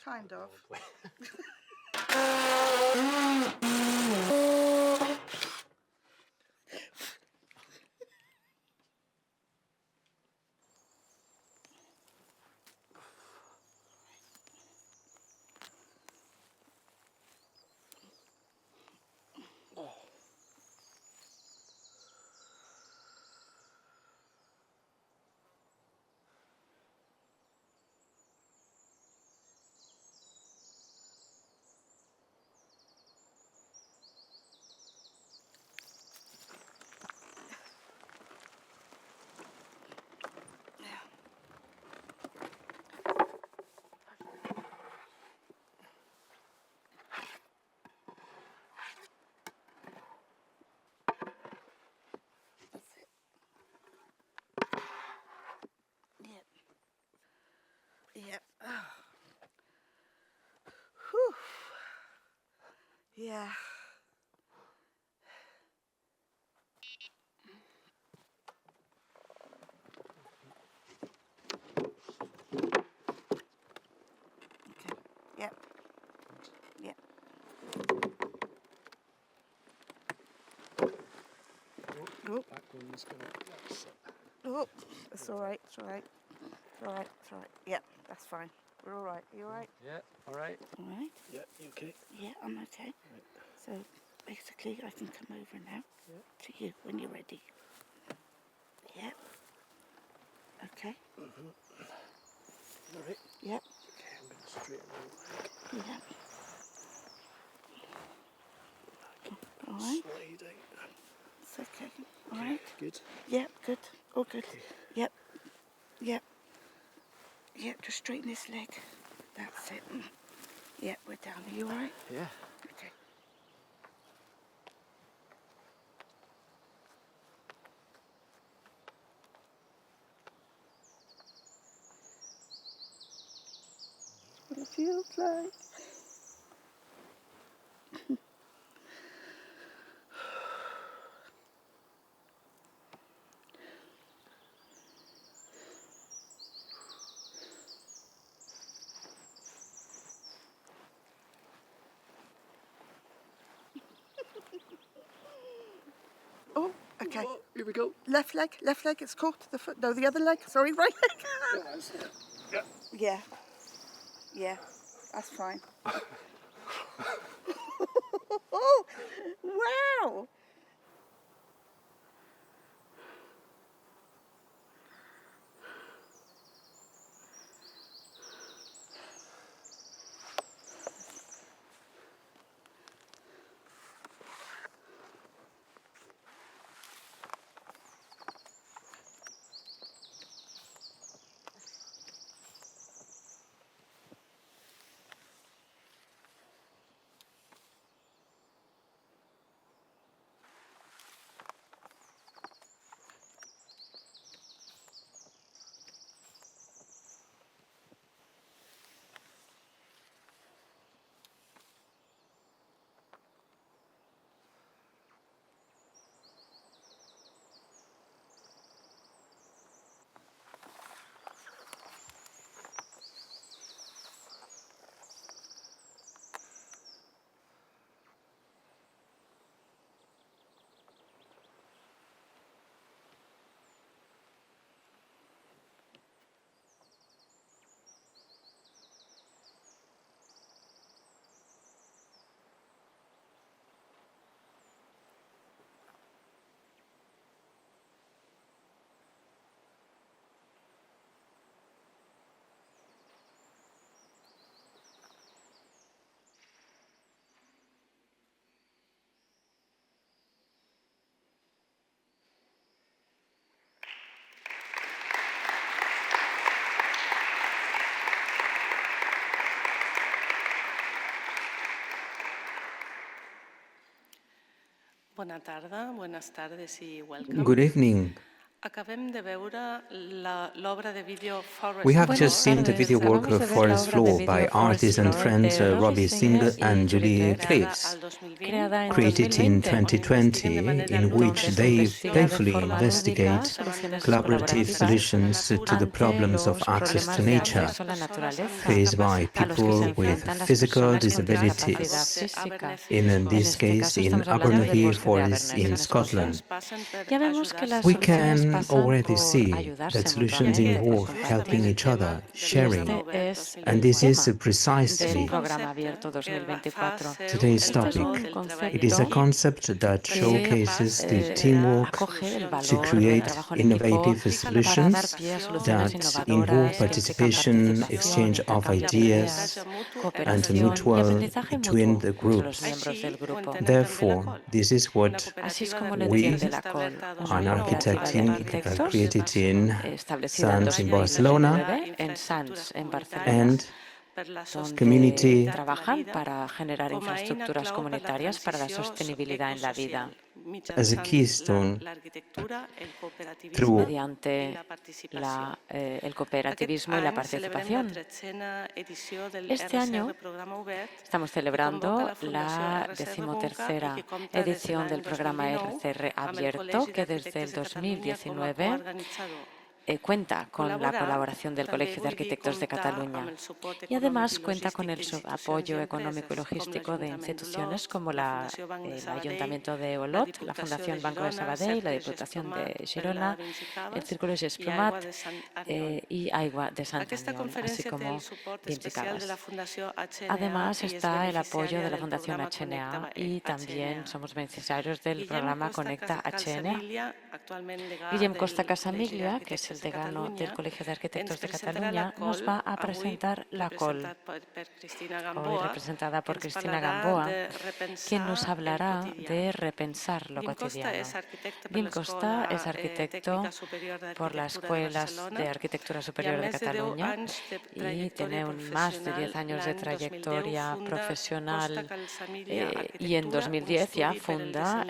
Kind of. Yep. Yep. Oh. Whew. Yeah. Okay. Yep. Yep. Oh. Back one's gonna. That's it. Oh. It's all right. It's all right. It's all right. It's all right. Yep. That's fine. We're all right. You all right? Yeah. All right. All right. Yeah. You okay? Yeah, I'm okay. Right. So basically, I can come over now Yeah. to you when you're ready. Yep. Okay. All right. Yep. Okay. I'm gonna straighten out. Yep. All right. Slide out. It's okay. All right. Good. Yep. Good. All good. Okay. Yep. Yep. Yep. Just straighten this leg. That's it. Yep. We're down. Are you all right? Yeah. Okay. What it feels like. Oh, okay. Oh, here we go. Left leg, it's caught. The foot, no, the other leg. Sorry, right leg. Yeah, that's it. Yeah. Yeah. Yeah, that's fine. Oh, wow. Buenas tardes y welcome. Good evening. We have Buenas just seen the tardes. video work Acabamos of de ver la Forest obra de Floor by vídeo Forest artist and Floor friend de Robbie Robbie Singer Singer and y Julie Julie Cleves, Claves, creada en created in 2020, 2020, in which donde se they investiga de playfully forma lúdica investigate soluciones collaborative colaborativas solutions to the ante problems of los access to problemas de nature acceso a la naturaleza faced by a los que se people with enfrentan las physical personas con discapacidad disabilities. física. In En this este case, caso in estamos hablando del Abernethy bosque de Forest Averneth, in en Escocia. Scotland. Ya vemos que las We soluciones can pasan already por see that ayudarse solutions mutuamente, por involve helping compartir. each other, Y sharing, este es and el this is tema del precisely programa abierto 2024. today's Este es topic. un It is a concepto concept that que showcases the teamwork acoge el to valor del create trabajo en equipo innovative para dar solutions pie a soluciones that involve innovadoras que implican participation, participación, exchange of intercambio de ideas, ideas, and cooperación y mutual aprendizaje between mutuo the entre los groups. miembros del grupo. Therefore, this is what Así es como lo entiende we, la COL, una an cooperativa de architecting arquitectos created in establecida en Sants in Barcelona 2019 en Sants, en Barcelona, and donde community trabajan para generar infraestructuras comunitarias para la sostenibilidad en la vida, as a keystone through mediante el cooperativismo y la participación. Este año estamos celebrando la 13ª edición del programa RCR Abierto, que desde el 2019 cuenta con la colaboración del Colegio de Arquitectos de Cataluña y además cuenta con el apoyo económico y logístico de instituciones como el Ayuntamiento de Olot, la Fundación Banco de Sabadell, la Diputación de Girona, el Círculo Gesplumat y Aigua de Sant Aniol, así como Vincicadas. Además está el apoyo de la Fundación HNA y también somos beneficiarios del programa Conecta HNA. Guillem Costa Casamiglia, que es el decano del Colegio de Arquitectos de Cataluña, nos va a presentar la COL, hoy representada por Cristina Gamboa, quien nos hablará de repensar lo cotidiano. Guillem Costa es arquitecto por las Escuelas de Arquitectura Superior de Cataluña y tiene más de 10 años de trayectoria profesional y en 2010 ya funda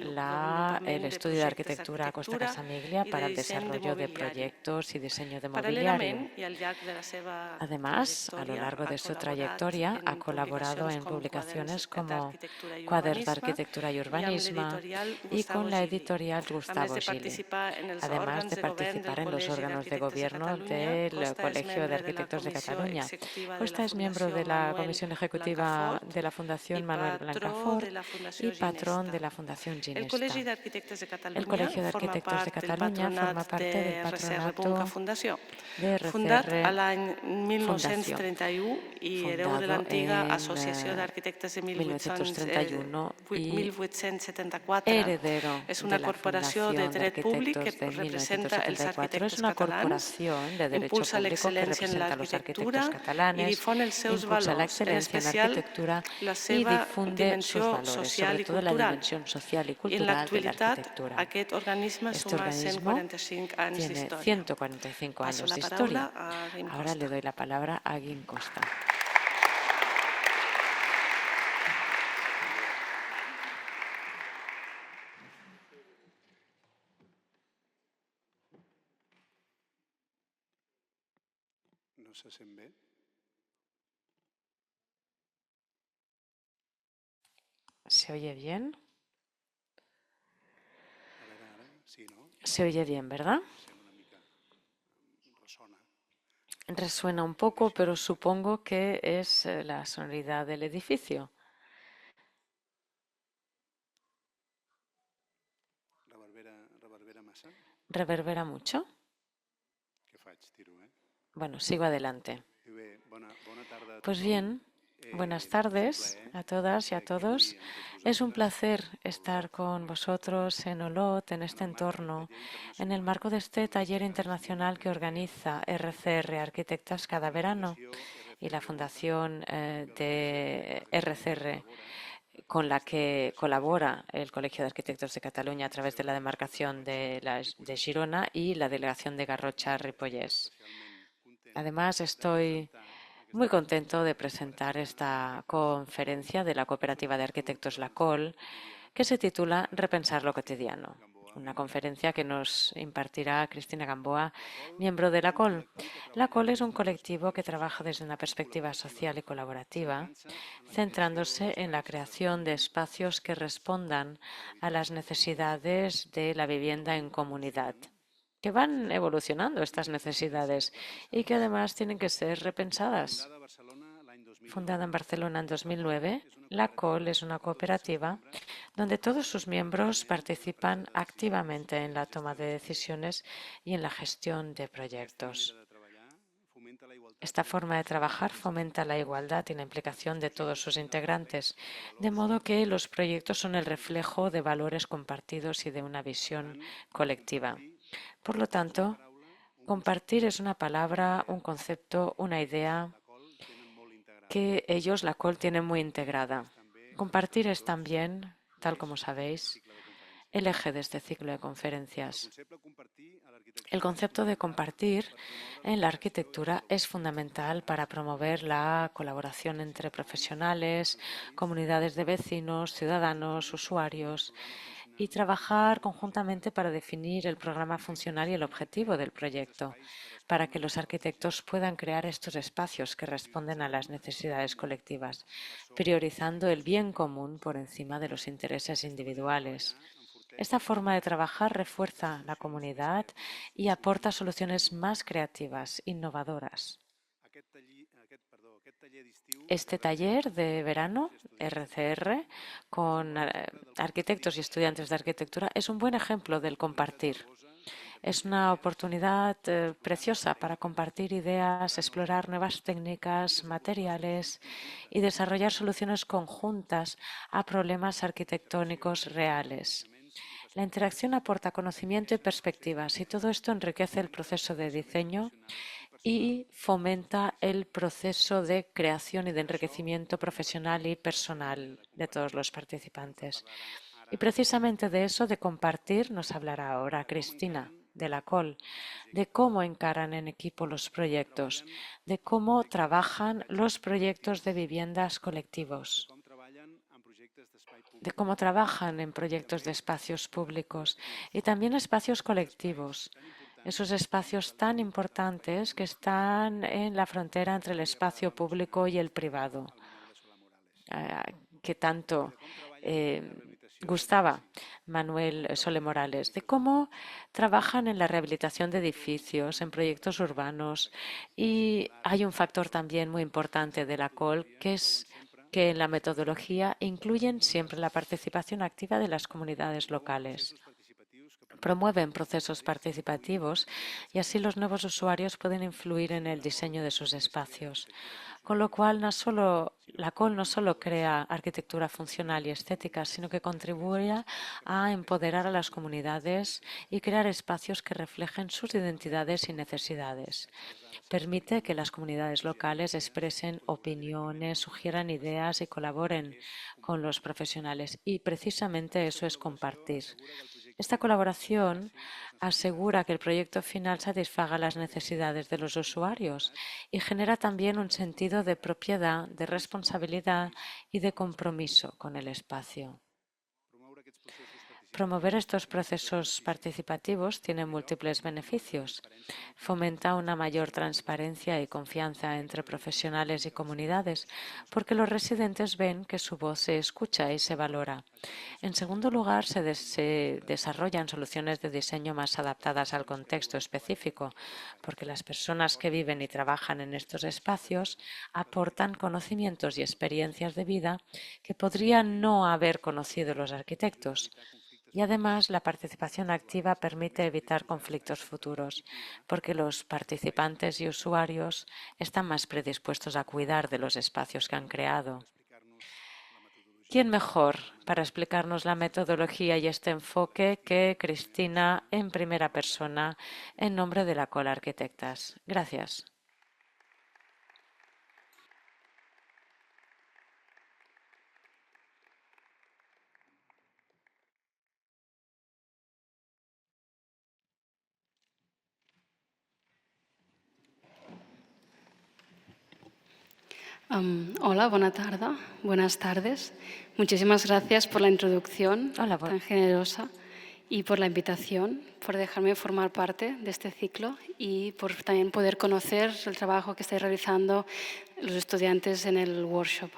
el Estudio de Arquitectura Costa Casamiglia para el desarrollo de proyectos y diseño de mobiliario. Además, a lo largo de su trayectoria ha colaborado en publicaciones como Quaders d'Arquitectura y Urbanismo y con la editorial Gustavo Gili, además de participar en los órganos de gobierno del Colegio de Arquitectos de Cataluña. Costa es miembro de la Comisión Ejecutiva de la Fundación Manuel Blancafort y patrón de la Fundación Ginesta. El Colegio de Arquitectos de Cataluña forma parte del patronato de RCR Fundació, fundado en 1931 y heredero de la Fundación de Arquitectos de 1974. Es una corporación de derecho público que representa a los arquitectos catalanes, impulsa la excelencia en la arquitectura y difunde sus valores, sobre todo la dimensión social y cultural de la arquitectura. Este organismo tiene 145 años de historia. Ahora le doy la palabra a Guillem Costa. No se sent bé? ¿Se oye bien? Ara, sí, no? Se oye bien, ¿verdad? Sent una mica... Ressona. Resuena un poco, pero supongo que es la sonoridad del edificio. Reverbera massa? ¿Reverbera mucho? Què faig? Tiro, Bueno, sigo adelante. I bé, bona tarda a Pues tothom. bien, buenas tardes a todas y a todos. Es un placer estar con vosotros en Olot, en este entorno, en el marco de este taller internacional que organiza RCR Arquitectas cada verano y la Fundación de RCR, con la que colabora el Colegio de Arquitectos de Cataluña a través de la demarcación de Girona y la delegación de Garrotxa-Ripollès. Además, estoy muy contento de presentar esta conferencia de la Cooperativa de Arquitectos La COL, que se titula Repensar lo cotidiano. una conferencia que nos impartirá Cristina Gamboa, miembro de la COL. La COL es un colectivo que trabaja desde una perspectiva social y colaborativa, centrándose en la creación de espacios que respondan a las necesidades de la vivienda en comunidad, que van evolucionando estas necesidades y que además tienen que ser repensadas. Fundada en Barcelona en 2009, la COL es una cooperativa donde todos sus miembros participan activamente en la toma de decisiones y en la gestión de proyectos. Esta forma de trabajar fomenta la igualdad y la implicación de todos sus integrantes, de modo que los proyectos son el reflejo de valores compartidos y de una visión colectiva. Por lo tanto, compartir es una palabra, un concepto, una idea que ellos, la COL, tienen muy integrada. Compartir es también, tal como sabéis, el eje de este ciclo de conferencias. El concepto de compartir en la arquitectura es fundamental para promover la colaboración entre profesionales, comunidades de vecinos, ciudadanos, usuarios y trabajar conjuntamente para definir el programa funcional y el objetivo del proyecto, para que los arquitectos puedan crear estos espacios que responden a las necesidades colectivas, priorizando el bien común por encima de los intereses individuales. Esta forma de trabajar refuerza la comunidad y aporta soluciones más creativas, innovadoras. Este taller de verano, RCR, con arquitectos y estudiantes de arquitectura, es un buen ejemplo del compartir. Es una oportunidad preciosa para compartir ideas, explorar nuevas técnicas, materiales y desarrollar soluciones conjuntas a problemas arquitectónicos reales. La interacción aporta conocimiento y perspectivas y todo esto enriquece el proceso de diseño y fomenta el proceso de creación y de enriquecimiento profesional y personal de todos los participantes. Y precisamente de eso, de compartir, nos hablará ahora Cristina de la COL, de cómo encaran en equipo los proyectos, de cómo trabajan los proyectos de viviendas colectivos, de cómo trabajan en proyectos de espacios públicos y también espacios colectivos, esos espacios tan importantes que están en la frontera entre el espacio público y el privado, que tanto gustaba Manuel Sole Morales, de cómo trabajan en la rehabilitación de edificios, en proyectos urbanos. Y hay un factor también muy importante de la COL, que es que en la metodología incluyen siempre la participación activa de las comunidades locales. Promueven procesos participativos y así los nuevos usuarios pueden influir en el diseño de sus espacios. Con lo cual, la COL no solo crea arquitectura funcional y estética, sino que contribuye a empoderar a las comunidades y crear espacios que reflejen sus identidades y necesidades. Permite que las comunidades locales expresen opiniones, sugieran ideas y colaboren con los profesionales. Y precisamente eso es compartir. Esta colaboración asegura que el proyecto final satisfaga las necesidades de los usuarios y genera también un sentido de propiedad, de responsabilidad y de compromiso con el espacio. Promover estos procesos participativos tiene múltiples beneficios. Fomenta una mayor transparencia y confianza entre profesionales y comunidades, porque los residentes ven que su voz se escucha y se valora. En segundo lugar, se desarrollan soluciones de diseño más adaptadas al contexto específico, porque las personas que viven y trabajan en estos espacios aportan conocimientos y experiencias de vida que podrían no haber conocido los arquitectos. Y además, la participación activa permite evitar conflictos futuros, porque los participantes y usuarios están más predispuestos a cuidar de los espacios que han creado. ¿Quién mejor para explicarnos la metodología y este enfoque que Cristina en primera persona en nombre de la COL Arquitectas? Gracias. Hola, buenas tardes. Muchísimas gracias por la introducción Hola, tan generosa y por la invitación, por dejarme formar parte de este ciclo y por también poder conocer el trabajo que estáis realizando los estudiantes en el workshop.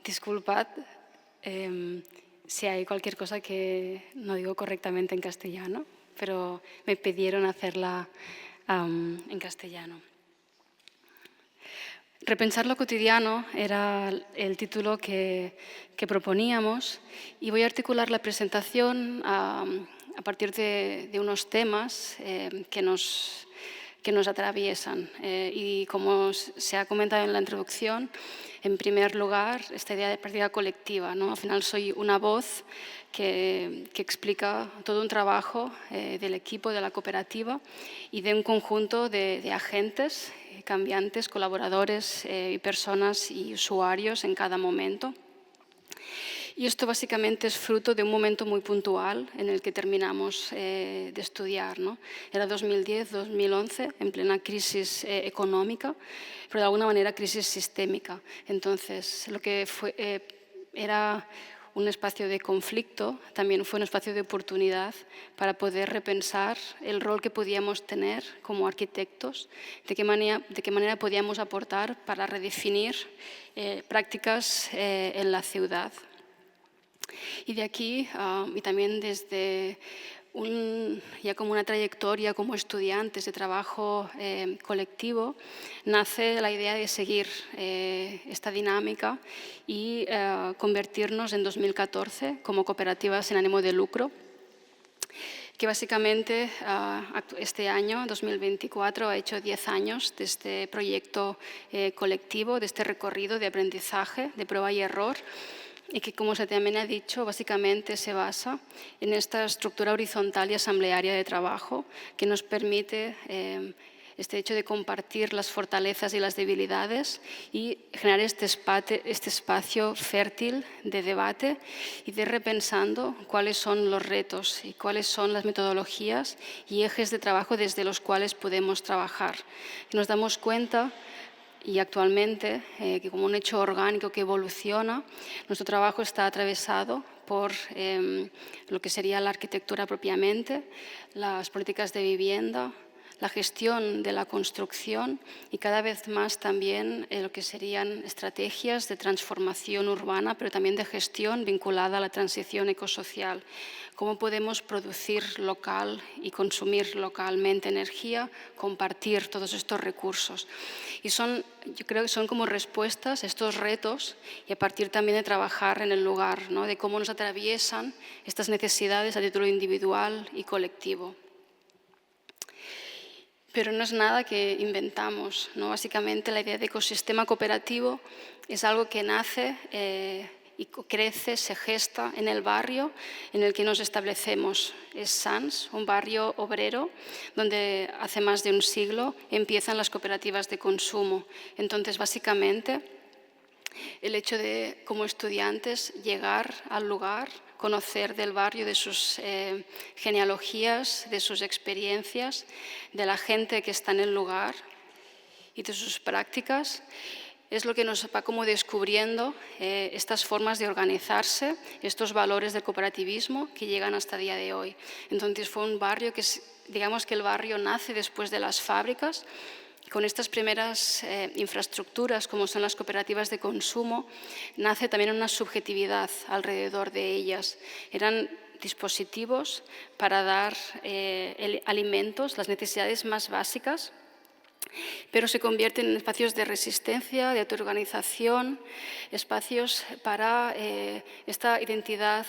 Disculpad si hay cualquier cosa que no digo correctamente en castellano, pero me pidieron hacerla en castellano. Repensar lo cotidiano era el título que proponíamos y voy a articular la presentación a partir de unos temas que nos atraviesan. Y como se ha comentado en la introducción, en primer lugar, esta idea de práctica colectiva, ¿no? Al final soy una voz que explica todo un trabajo del equipo, de la cooperativa y de un conjunto de agentes, cambiantes, colaboradores y personas y usuarios en cada momento. Y esto básicamente es fruto de un momento muy puntual en el que terminamos de estudiar, ¿no? Era 2010-2011, en plena crisis económica, pero de alguna manera crisis sistémica. Entonces, lo que era un espacio de conflicto, también fue un espacio de oportunidad para poder repensar el rol que podíamos tener como arquitectos, de qué manera podíamos aportar para redefinir prácticas en la ciudad. Y de aquí, y también desde ya como una trayectoria como estudiantes de trabajo colectivo, nace la idea de seguir esta dinámica y convertirnos en 2014 como cooperativas sin ánimo de lucro, que básicamente este año, 2024, ha hecho 10 años de este proyecto colectivo, de este recorrido de aprendizaje, de prueba y error, y que, como se también ha dicho, básicamente se basa en esta estructura horizontal y asamblearia de trabajo que nos permite este hecho de compartir las fortalezas y las debilidades y generar este espacio fértil de debate y de repensando cuáles son los retos y cuáles son las metodologías y ejes de trabajo desde los cuales podemos trabajar. Y nos damos cuenta, y actualmente, que como un hecho orgánico que evoluciona, nuestro trabajo está atravesado por lo que sería la arquitectura propiamente, las políticas de vivienda, la gestión de la construcción y cada vez más también lo que serían estrategias de transformación urbana, pero también de gestión vinculada a la transición ecosocial. Cómo podemos producir local y consumir localmente energía, compartir todos estos recursos. Y yo creo que son como respuestas a estos retos y a partir también de trabajar en el lugar, ¿no? De cómo nos atraviesan estas necesidades a título individual y colectivo. Pero no es nada que inventamos, ¿no? Básicamente la idea de ecosistema cooperativo es algo que nace y crece, se gesta en el barrio en el que nos establecemos. Es Sants, un barrio obrero donde hace más de un siglo empiezan las cooperativas de consumo. Entonces, básicamente, el hecho de, como estudiantes, llegar al lugar, conocer del barrio, de sus genealogías, de sus experiencias, de la gente que está en el lugar y de sus prácticas, es lo que nos va como descubriendo estas formas de organizarse, estos valores del cooperativismo que llegan hasta el día de hoy. Entonces fue un barrio que, digamos que el barrio nace después de las fábricas, con estas primeras infraestructuras, como son las cooperativas de consumo, nace también una subjetividad alrededor de ellas. Eran dispositivos para dar alimentos, las necesidades más básicas, pero se convierten en espacios de resistencia, de autoorganización, espacios para esta identidad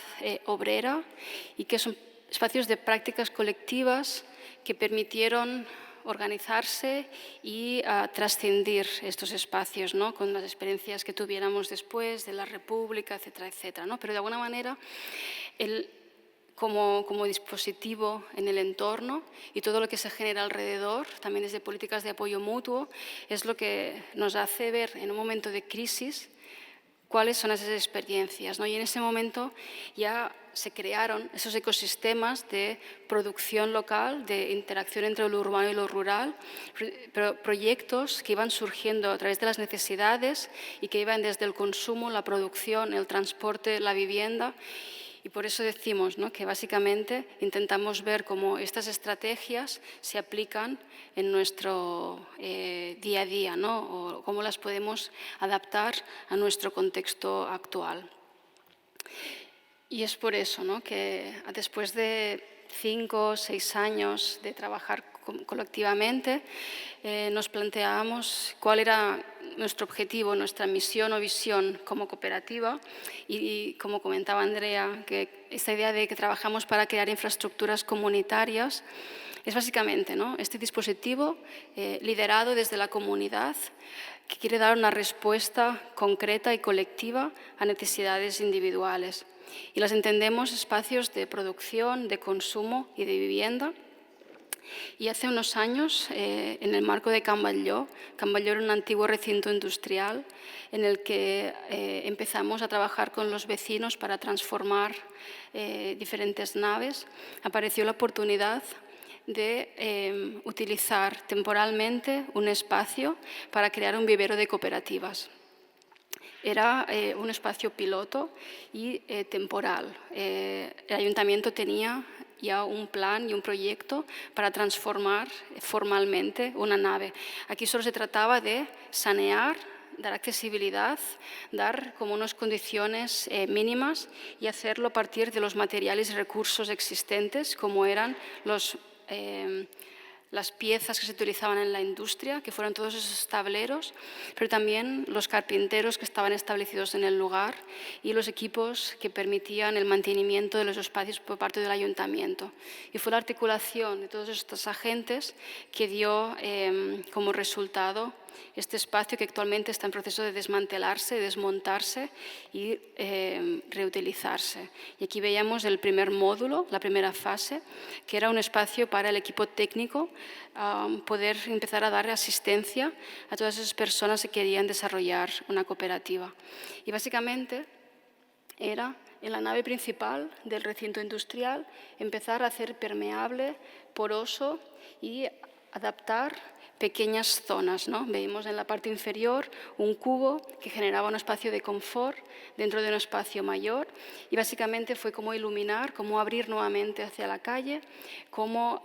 obrera y que son espacios de prácticas colectivas que permitieron organizarse y trascendir estos espacios, ¿no? Con las experiencias que tuviéramos después de la República, etcétera, etcétera, ¿no? Pero de alguna manera, como dispositivo en el entorno y todo lo que se genera alrededor, también desde políticas de apoyo mutuo, es lo que nos hace ver en un momento de crisis cuáles son esas experiencias, ¿no? Y en ese momento ya se crearon esos ecosistemas de producción local, de interacción entre lo urbano y lo rural, proyectos que iban surgiendo a través de las necesidades y que iban desde el consumo, la producción, el transporte, la vivienda, Y por eso decimos, ¿no?, que básicamente intentamos ver cómo estas estrategias se aplican en nuestro día a día, ¿no?, o cómo las podemos adaptar a nuestro contexto actual. Y es por eso, ¿no?, que después de 5 o 6 años de trabajar colectivamente, nos planteábamos cuál era nuestro objetivo, nuestra misión o visión como cooperativa y como comentaba Andrea, que esta idea de que trabajamos para crear infraestructuras comunitarias es básicamente, ¿no?, este dispositivo liderado desde la comunidad que quiere dar una respuesta concreta y colectiva a necesidades individuales. Y las entendemos espacios de producción, de consumo y de vivienda. Y hace unos años, en el marco de Can Batlló era un antiguo recinto industrial en el que empezamos a trabajar con los vecinos para transformar diferentes naves, apareció la oportunidad de utilizar temporalmente un espacio para crear un vivero de cooperativas. Era un espacio piloto y temporal. El ayuntamiento tenía ya un plan y un proyecto para transformar formalmente una nave. Aquí solo se trataba de sanear, dar accesibilidad, dar como unas condiciones mínimas y hacerlo a partir de los materiales y recursos existentes, como eran las piezas que se utilizaban en la industria, que fueron todos esos tableros, pero también los carpinteros que estaban establecidos en el lugar y los equipos que permitían el mantenimiento de los espacios por parte del ayuntamiento. Y fue la articulación de todos estos agentes que dio como resultado este espacio que actualmente está en proceso de desmantelarse, desmontarse y reutilizarse. Y aquí veíamos el primer módulo, la primera fase, que era un espacio para el equipo técnico poder empezar a dar asistencia a todas esas personas que querían desarrollar una cooperativa. Y básicamente era en la nave principal del recinto industrial empezar a hacer permeable, poroso y adaptar pequeñas zonas, ¿no? Veíamos en la parte inferior un cubo que generaba un espacio de confort dentro de un espacio mayor y básicamente fue cómo iluminar, cómo abrir nuevamente hacia la calle, cómo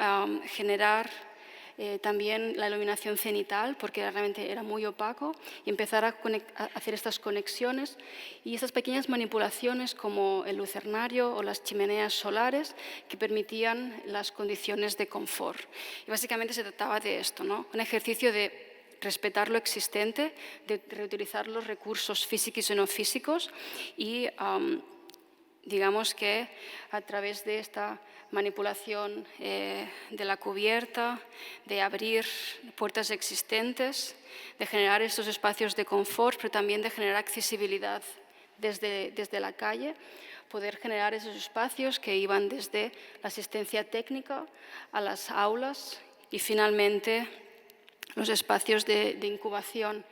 generar también la iluminación cenital, porque realmente era muy opaco, y empezar a hacer estas conexiones y esas pequeñas manipulaciones como el lucernario o las chimeneas solares que permitían las condiciones de confort. Y básicamente se trataba de esto, ¿no? Un ejercicio de respetar lo existente, de reutilizar los recursos físicos y no físicos y digamos que a través de esta manipulación de la cubierta, de abrir puertas existentes, de generar estos espacios de confort, pero también de generar accesibilidad desde la calle, poder generar esos espacios que iban desde la asistencia técnica a las aulas y finalmente los espacios de incubación,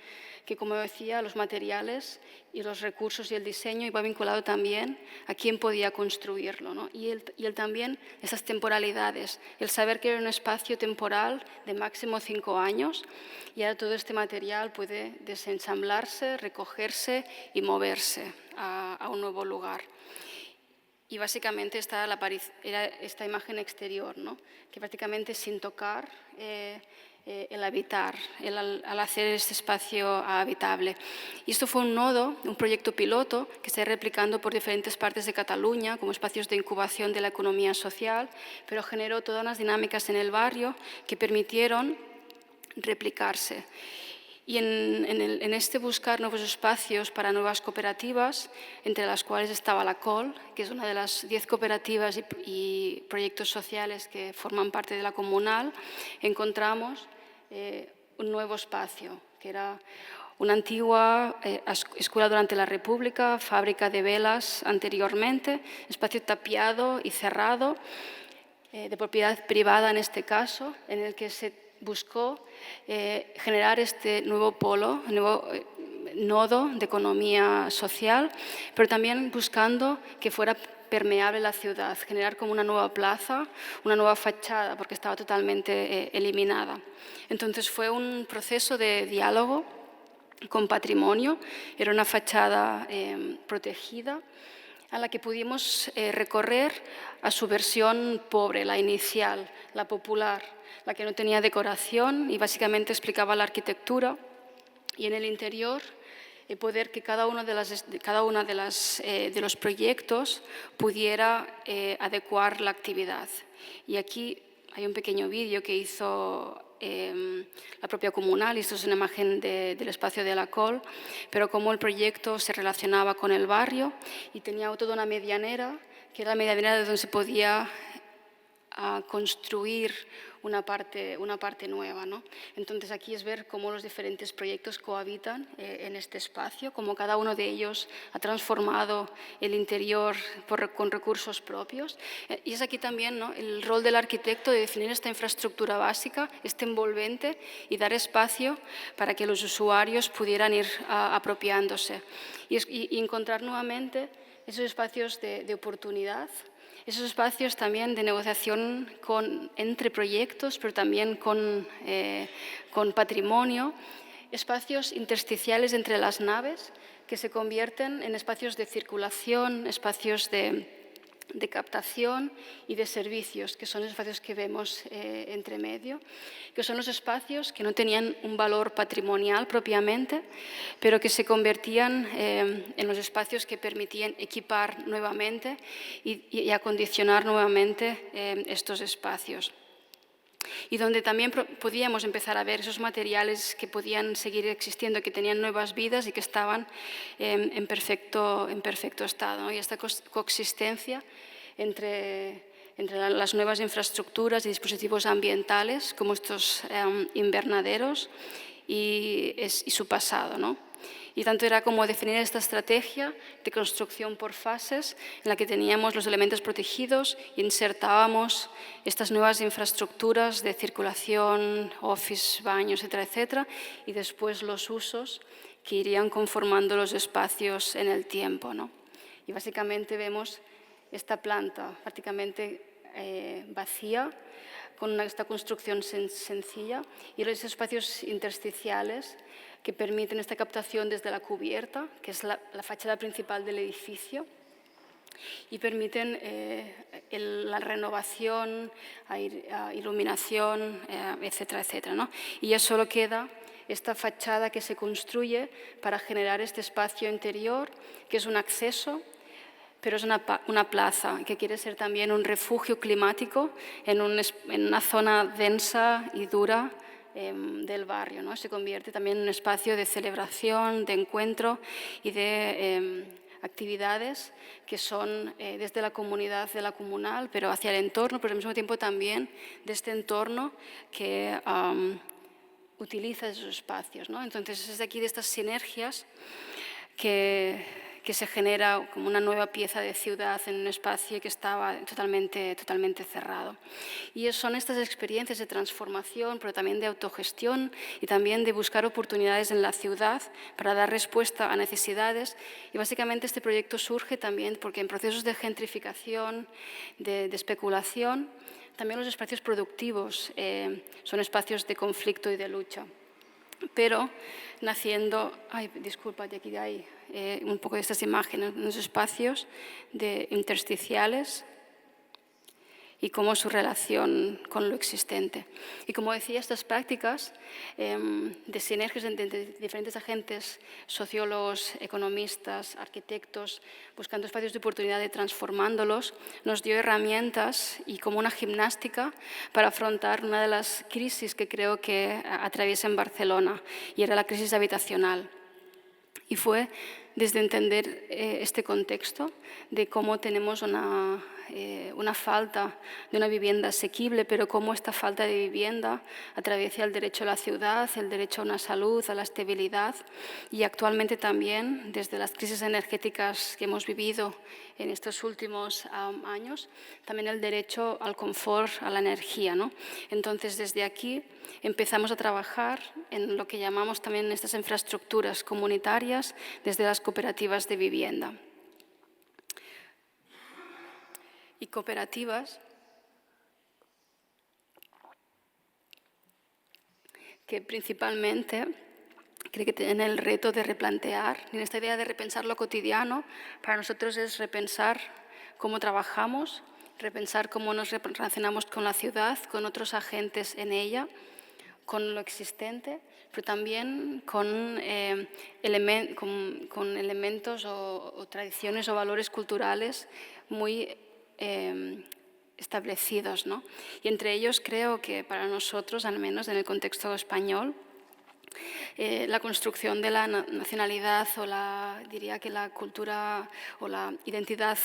que como decía, los materiales y los recursos y el diseño iba vinculado también a quién podía construirlo, ¿no? Y el también esas temporalidades, el saber que era un espacio temporal de máximo 5 años y ahora todo este material puede desensamblarse, recogerse y moverse a un nuevo lugar. Y básicamente era esta imagen exterior, ¿no? Que prácticamente sin tocar el habitar, al hacer este espacio habitable. Y esto fue un nodo, un proyecto piloto que está replicando por diferentes partes de Cataluña como espacios de incubación de la economía social, pero generó todas unas dinámicas en el barrio que permitieron replicarse. Y en este buscar nuevos espacios para nuevas cooperativas, entre las cuales estaba la COL, que es una de las 10 cooperativas y proyectos sociales que forman parte de la comunal, encontramos un nuevo espacio, que era una antigua escuela durante la República, fábrica de velas anteriormente, espacio tapiado y cerrado, de propiedad privada en este caso, en el que se buscó generar este nuevo polo, nuevo nodo de economía social, pero también buscando que fuera permeable la ciudad, generar como una nueva plaza, una nueva fachada, porque estaba totalmente eliminada. Entonces fue un proceso de diálogo con patrimonio, era una fachada protegida, a la que pudimos recorrer a su versión pobre, la inicial, la popular, la que no tenía decoración y básicamente explicaba la arquitectura, y en el interior poder que cada uno de los proyectos pudiera adecuar la actividad. Y aquí hay un pequeño vídeo que hizo la propia comunal, y esto es una imagen del espacio de la Col, pero cómo el proyecto se relacionaba con el barrio y tenía toda una medianera, que era la medianera de donde se podía construir una parte nueva, ¿no? Entonces aquí es ver cómo los diferentes proyectos cohabitan en este espacio, cómo cada uno de ellos ha transformado el interior con recursos propios. Y es aquí también, ¿no?, el rol del arquitecto de definir esta infraestructura básica, este envolvente, y dar espacio para que los usuarios pudieran ir apropiándose y encontrar nuevamente esos espacios de oportunidad, esos espacios también de negociación entre proyectos, pero también con patrimonio, espacios intersticiales entre las naves que se convierten en espacios de circulación, espacios de captación y de servicios, que son los espacios que vemos entre medio, que son los espacios que no tenían un valor patrimonial propiamente, pero que se convertían en los espacios que permitían equipar nuevamente y acondicionar nuevamente estos espacios. Y donde también podíamos empezar a ver esos materiales que podían seguir existiendo, que tenían nuevas vidas y que estaban en perfecto estado, ¿no? Y esta coexistencia entre las nuevas infraestructuras y dispositivos ambientales, como estos invernaderos, y su pasado, ¿no? Y tanto era como definir esta estrategia de construcción por fases, en la que teníamos los elementos protegidos e insertábamos estas nuevas infraestructuras de circulación, office, baños, etcétera, etcétera, y después los usos que irían conformando los espacios en el tiempo, ¿no? Y básicamente vemos esta planta prácticamente vacía, con esta construcción sencilla, y los espacios intersticiales que permiten esta captación desde la cubierta, que es la fachada principal del edificio, y permiten la renovación, iluminación, etcétera, etcétera, ¿no? Y ya solo queda esta fachada que se construye para generar este espacio interior, que es un acceso, pero es una plaza, que quiere ser también un refugio climático en una zona densa y dura del barrio, ¿no? Se convierte también en un espacio de celebración, de encuentro y de actividades que son desde la comunidad de la comunal, pero hacia el entorno, pero al mismo tiempo también de este entorno que utiliza esos espacios, ¿no? Entonces es de aquí, de estas sinergias, que se genera como una nueva pieza de ciudad en un espacio que estaba totalmente cerrado. Y son estas experiencias de transformación, pero también de autogestión y también de buscar oportunidades en la ciudad para dar respuesta a necesidades. Y básicamente este proyecto surge también porque en procesos de gentrificación, de especulación, también los espacios productivos son espacios de conflicto y de lucha. Pero naciendo, disculpa, de aquí de ahí, un poco de estas imágenes, unos espacios intersticiales y cómo su relación con lo existente. Y como decía, estas prácticas de sinergias entre diferentes agentes, sociólogos, economistas, arquitectos, buscando espacios de oportunidad y transformándolos, nos dio herramientas y como una gimnástica para afrontar una de las crisis que creo que atraviesa en Barcelona, y era la crisis habitacional. Y fue desde entender este contexto de cómo tenemos una falta de una vivienda asequible, pero cómo esta falta de vivienda atraviesa el derecho a la ciudad, el derecho a una salud, a la estabilidad, y actualmente también, desde las crisis energéticas que hemos vivido en estos últimos años, también el derecho al confort, a la energía, ¿no? Entonces, desde aquí empezamos a trabajar en lo que llamamos también estas infraestructuras comunitarias desde las cooperativas de vivienda. Y cooperativas que principalmente creo que tienen el reto de replantear. En esta idea de repensar lo cotidiano, para nosotros es repensar cómo trabajamos, repensar cómo nos relacionamos con la ciudad, con otros agentes en ella, con lo existente, pero también con elementos o tradiciones o valores culturales muy establecidos, ¿no? Y entre ellos creo que para nosotros, al menos en el contexto español, la construcción de la nacionalidad diría que la cultura o la identidad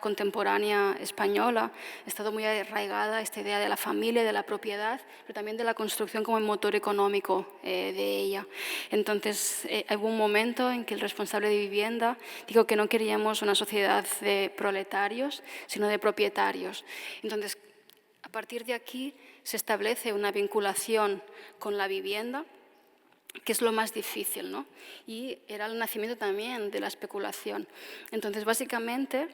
contemporánea española ha estado muy arraigada a esta idea de la familia, de la propiedad, pero también de la construcción como el motor económico de ella. Entonces, hubo un momento en que el responsable de vivienda dijo que no queríamos una sociedad de proletarios, sino de propietarios. Entonces, a partir de aquí se establece una vinculación con la vivienda, que es lo más difícil, ¿no? Y era el nacimiento también de la especulación. Entonces, básicamente,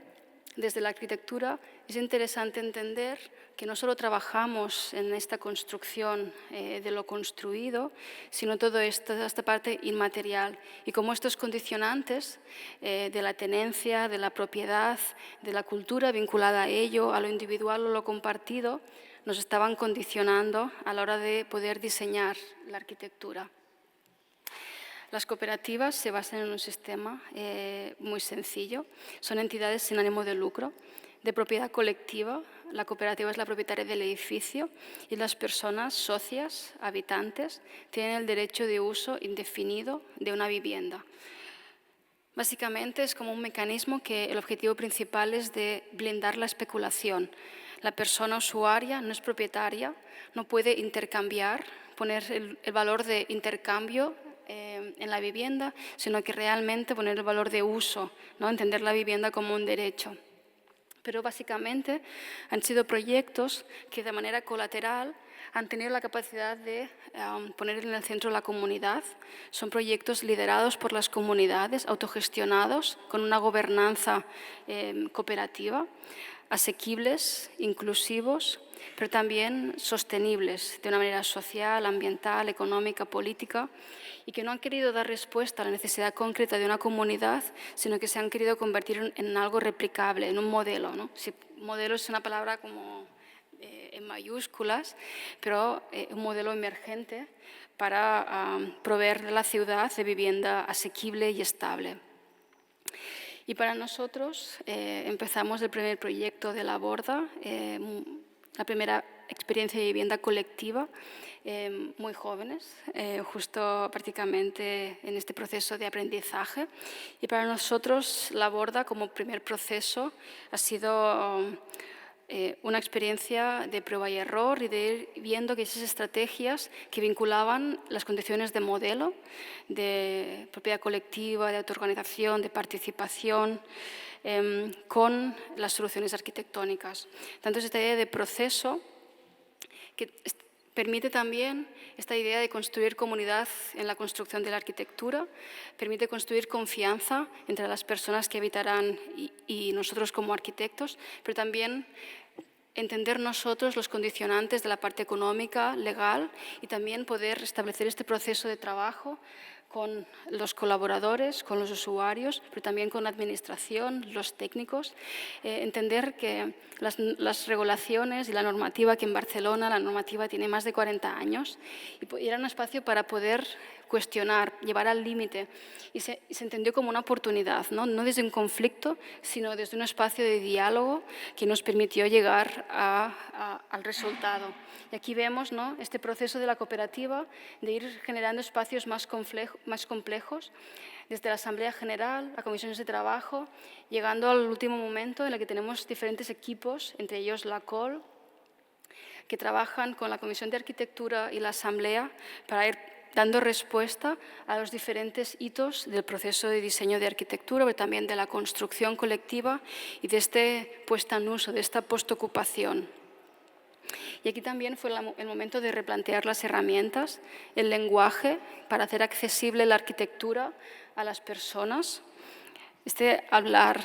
desde la arquitectura es interesante entender que no solo trabajamos en esta construcción de lo construido, sino toda esta parte inmaterial y cómo estos condicionantes de la tenencia, de la propiedad, de la cultura vinculada a ello, a lo individual o lo compartido, nos estaban condicionando a la hora de poder diseñar la arquitectura. Las cooperativas se basan en un sistema muy sencillo. Son entidades sin ánimo de lucro, de propiedad colectiva. La cooperativa es la propietaria del edificio y las personas socias, habitantes, tienen el derecho de uso indefinido de una vivienda. Básicamente es como un mecanismo que el objetivo principal es de blindar la especulación. La persona usuaria no es propietaria, no puede intercambiar, poner el valor de intercambio en la vivienda, sino que realmente poner el valor de uso, ¿no? Entender la vivienda como un derecho. Pero básicamente han sido proyectos que de manera colateral han tenido la capacidad de poner en el centro la comunidad. Son proyectos liderados por las comunidades, autogestionados, con una gobernanza cooperativa, asequibles, inclusivos, pero también sostenibles de una manera social, ambiental, económica, política, y que no han querido dar respuesta a la necesidad concreta de una comunidad, sino que se han querido convertir en algo replicable, en un modelo, ¿no? Si modelo es una palabra como en mayúsculas, pero un modelo emergente para proveer a la ciudad de vivienda asequible y estable. Y para nosotros empezamos el primer proyecto de La Borda, la primera experiencia de vivienda colectiva, muy jóvenes, justo prácticamente en este proceso de aprendizaje. Y para nosotros La Borda como primer proceso ha sido una experiencia de prueba y error y de ir viendo que esas estrategias que vinculaban las condiciones de modelo, de propiedad colectiva, de autoorganización, de participación, con las soluciones arquitectónicas. Tanto es esta idea de proceso que permite también esta idea de construir comunidad en la construcción de la arquitectura, permite construir confianza entre las personas que habitarán y nosotros como arquitectos, pero también entender nosotros los condicionantes de la parte económica, legal, y también poder establecer este proceso de trabajo con los colaboradores, con los usuarios, pero también con la administración, los técnicos. Entender que las regulaciones y la normativa, que en Barcelona la normativa tiene más de 40 años, y era un espacio para poder cuestionar, llevar al límite, y se entendió como una oportunidad, ¿no? No desde un conflicto, sino desde un espacio de diálogo que nos permitió llegar al resultado. Y aquí vemos, ¿no?, este proceso de la cooperativa de ir generando espacios más complejos, desde la Asamblea General a comisiones de trabajo, llegando al último momento en el que tenemos diferentes equipos, entre ellos la COL, que trabajan con la Comisión de Arquitectura y la Asamblea para ir dando respuesta a los diferentes hitos del proceso de diseño de arquitectura, pero también de la construcción colectiva y de este puesta en uso, de esta postocupación. Y aquí también fue el momento de replantear las herramientas, el lenguaje, para hacer accesible la arquitectura a las personas. Hablar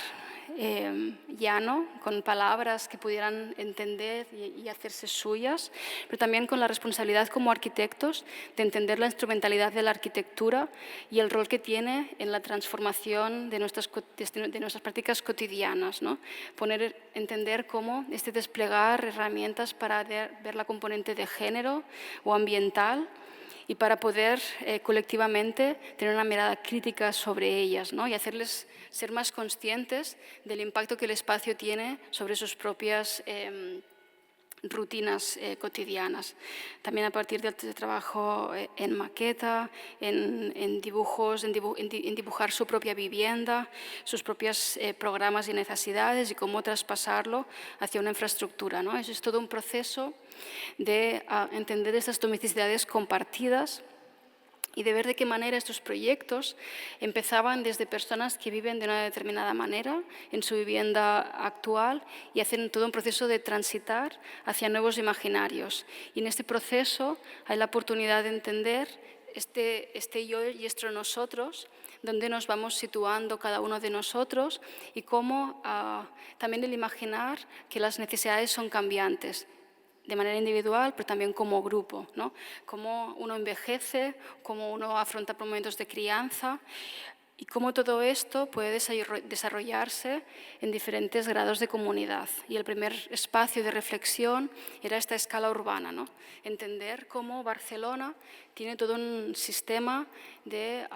llano, con palabras que pudieran entender y hacerse suyas, pero también con la responsabilidad como arquitectos de entender la instrumentalidad de la arquitectura y el rol que tiene en la transformación de nuestras prácticas cotidianas, ¿no? Entender cómo desplegar herramientas para ver la componente de género o ambiental y para poder colectivamente tener una mirada crítica sobre ellas, ¿no? Y hacerles ser más conscientes del impacto que el espacio tiene sobre sus propias rutinas cotidianas. También a partir del trabajo en maqueta, en dibujos, en dibujar su propia vivienda, sus propios programas y necesidades y cómo traspasarlo hacia una infraestructura, ¿no? Eso es todo un proceso de entender estas domesticidades compartidas y de ver de qué manera estos proyectos empezaban desde personas que viven de una determinada manera en su vivienda actual y hacen todo un proceso de transitar hacia nuevos imaginarios. Y en este proceso hay la oportunidad de entender este yo y este nosotros, dónde nos vamos situando cada uno de nosotros y cómo también el imaginar que las necesidades son cambiantes, de manera individual, pero también como grupo, ¿no? Cómo uno envejece, cómo uno afronta momentos de crianza y cómo todo esto puede desarrollarse en diferentes grados de comunidad. Y el primer espacio de reflexión era esta escala urbana, ¿no? Entender cómo Barcelona tiene todo un sistema de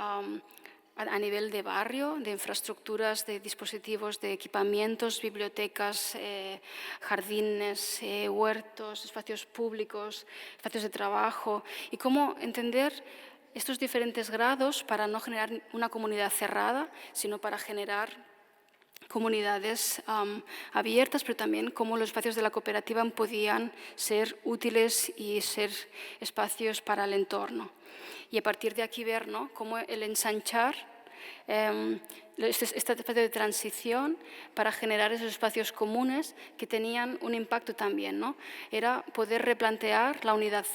a nivel de barrio, de infraestructuras, de dispositivos, de equipamientos, bibliotecas, jardines, huertos, espacios públicos, espacios de trabajo, y cómo entender estos diferentes grados para no generar una comunidad cerrada, sino para generar comunidades abiertas, pero también cómo los espacios de la cooperativa podían ser útiles y ser espacios para el entorno. Y a partir de aquí ver, ¿no?, cómo el ensanchar este espacio de transición para generar esos espacios comunes que tenían un impacto también, ¿no? Era poder replantear la unidad,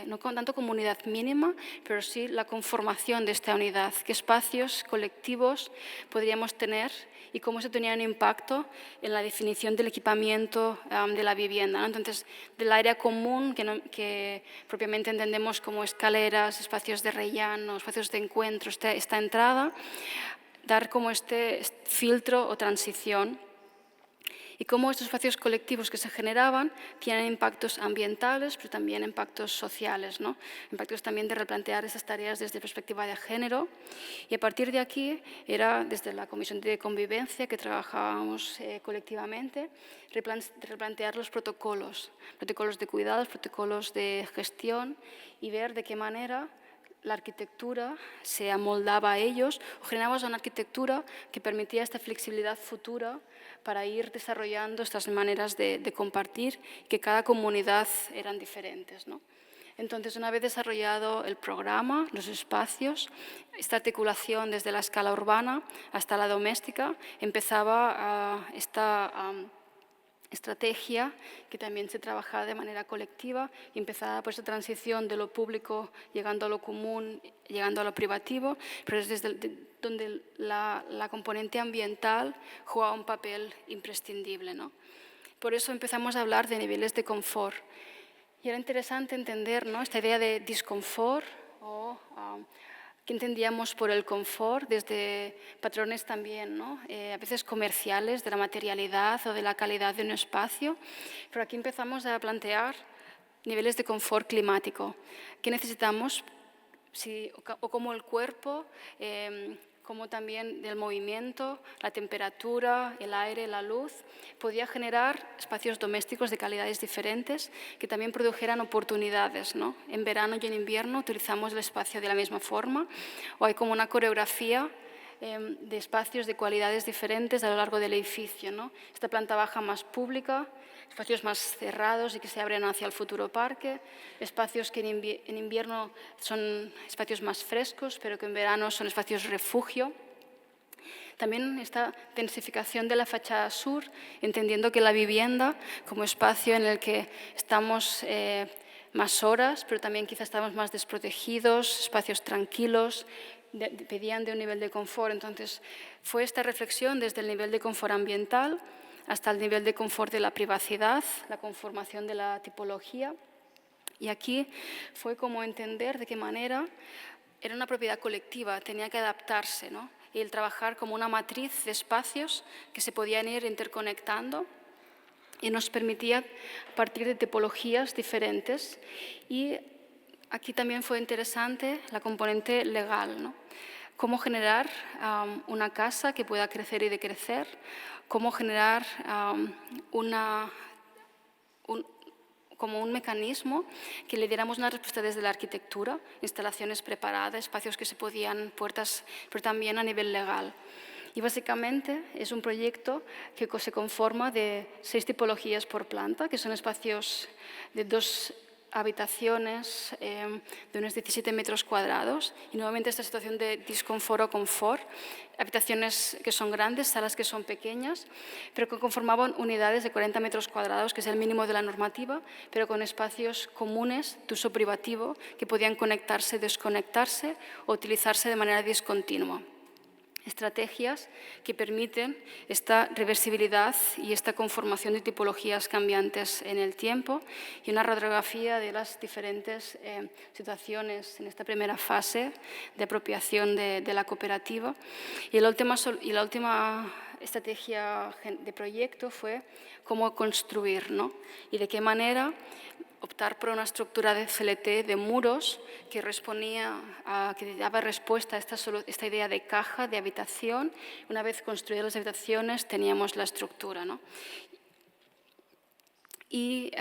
no tanto como unidad mínima, pero sí la conformación de esta unidad, qué espacios colectivos podríamos tener y cómo se tenía un impacto en la definición del equipamiento de la vivienda, ¿no? Entonces, del área común que propiamente entendemos como escaleras, espacios de rellano, espacios de encuentro, esta entrada, dar como este filtro o transición y cómo estos espacios colectivos que se generaban tienen impactos ambientales, pero también impactos sociales, ¿no? Impactos también de replantear esas tareas desde perspectiva de género. Y a partir de aquí era desde la Comisión de Convivencia que trabajábamos colectivamente, replantear los protocolos de cuidados, protocolos de gestión y ver de qué manera la arquitectura se amoldaba a ellos o generábamos una arquitectura que permitía esta flexibilidad futura para ir desarrollando estas maneras de compartir, que cada comunidad eran diferentes, ¿no? Entonces, una vez desarrollado el programa, los espacios, esta articulación desde la escala urbana hasta la doméstica, empezaba esta estrategia que también se trabajaba de manera colectiva y empezaba por esta transición de lo público llegando a lo común, llegando a lo privativo, pero es desde donde la componente ambiental juega un papel imprescindible, ¿no? Por eso empezamos a hablar de niveles de confort. Y era interesante entender, ¿no?, esta idea de disconfort o ¿qué entendíamos por el confort? Desde patrones también, ¿no?, a veces comerciales, de la materialidad o de la calidad de un espacio. Pero aquí empezamos a plantear niveles de confort climático. ¿Qué necesitamos? O cómo el cuerpo, como también del movimiento, la temperatura, el aire, la luz, podía generar espacios domésticos de calidades diferentes que también produjeran oportunidades, ¿no? En verano y en invierno utilizamos el espacio de la misma forma, o hay como una coreografía de espacios de cualidades diferentes a lo largo del edificio, ¿no? Esta planta baja más pública, espacios más cerrados y que se abren hacia el futuro parque, espacios que en invierno son espacios más frescos, pero que en verano son espacios refugio. También esta densificación de la fachada sur, entendiendo que la vivienda como espacio en el que estamos más horas, pero también quizás estamos más desprotegidos, espacios tranquilos, pedían de un nivel de confort. Entonces, fue esta reflexión desde el nivel de confort ambiental hasta el nivel de confort de la privacidad, la conformación de la tipología. Y aquí fue como entender de qué manera era una propiedad colectiva, tenía que adaptarse, ¿no? Y el trabajar como una matriz de espacios que se podían ir interconectando y nos permitía partir de tipologías diferentes. Y aquí también fue interesante la componente legal, ¿no? Cómo generar una casa que pueda crecer y decrecer, cómo generar como un mecanismo que le diéramos una respuesta desde la arquitectura, instalaciones preparadas, espacios que se podían, puertas, pero también a nivel legal. Y básicamente es un proyecto que se conforma de 6 tipologías por planta, que son espacios de 2 habitaciones de unos 17 metros cuadrados y nuevamente esta situación de disconfort o confort, habitaciones que son grandes, salas que son pequeñas, pero que conformaban unidades de 40 metros cuadrados, que es el mínimo de la normativa, pero con espacios comunes de uso privativo que podían conectarse, desconectarse o utilizarse de manera discontinua. Estrategias que permiten esta reversibilidad y esta conformación de tipologías cambiantes en el tiempo y una radiografía de las diferentes situaciones en esta primera fase de apropiación de la cooperativa. Y la última estrategia de proyecto fue cómo construir, ¿no? Y de qué manera optar por una estructura de CLT de muros que que daba respuesta a esta idea de caja, de habitación. Una vez construidas las habitaciones teníamos la estructura, ¿no? Y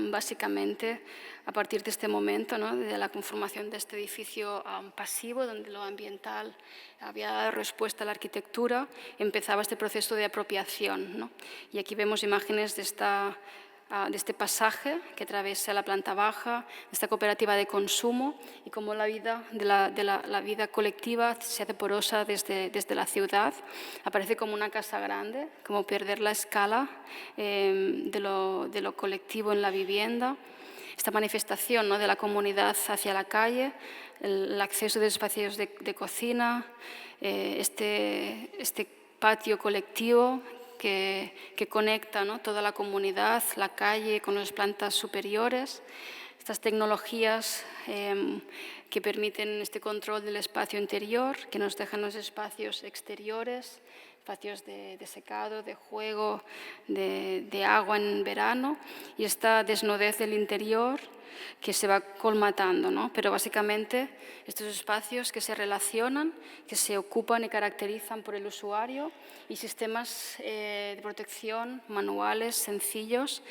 básicamente a partir de este momento, ¿no?, de la conformación de este edificio pasivo, donde lo ambiental había dado respuesta a la arquitectura, empezaba este proceso de apropiación, ¿no? Y aquí vemos imágenes de este pasaje que atraviesa la planta baja, de esta cooperativa de consumo y cómo la vida la vida colectiva se hace porosa desde la ciudad. Aparece como una casa grande, como perder la escala de lo colectivo en la vivienda. Esta manifestación, ¿no?, de la comunidad hacia la calle, el acceso de espacios de cocina, este patio colectivo que conecta, ¿no?, toda la comunidad, la calle con las plantas superiores, estas tecnologías que permiten este control del espacio interior, que nos dejan los espacios exteriores, espacios de secado, de juego, de agua en verano, y esta desnudez del interior que se va colmatando, ¿no? Pero básicamente estos espacios que se relacionan, que se ocupan y caracterizan por el usuario, y sistemas de protección manuales sencillos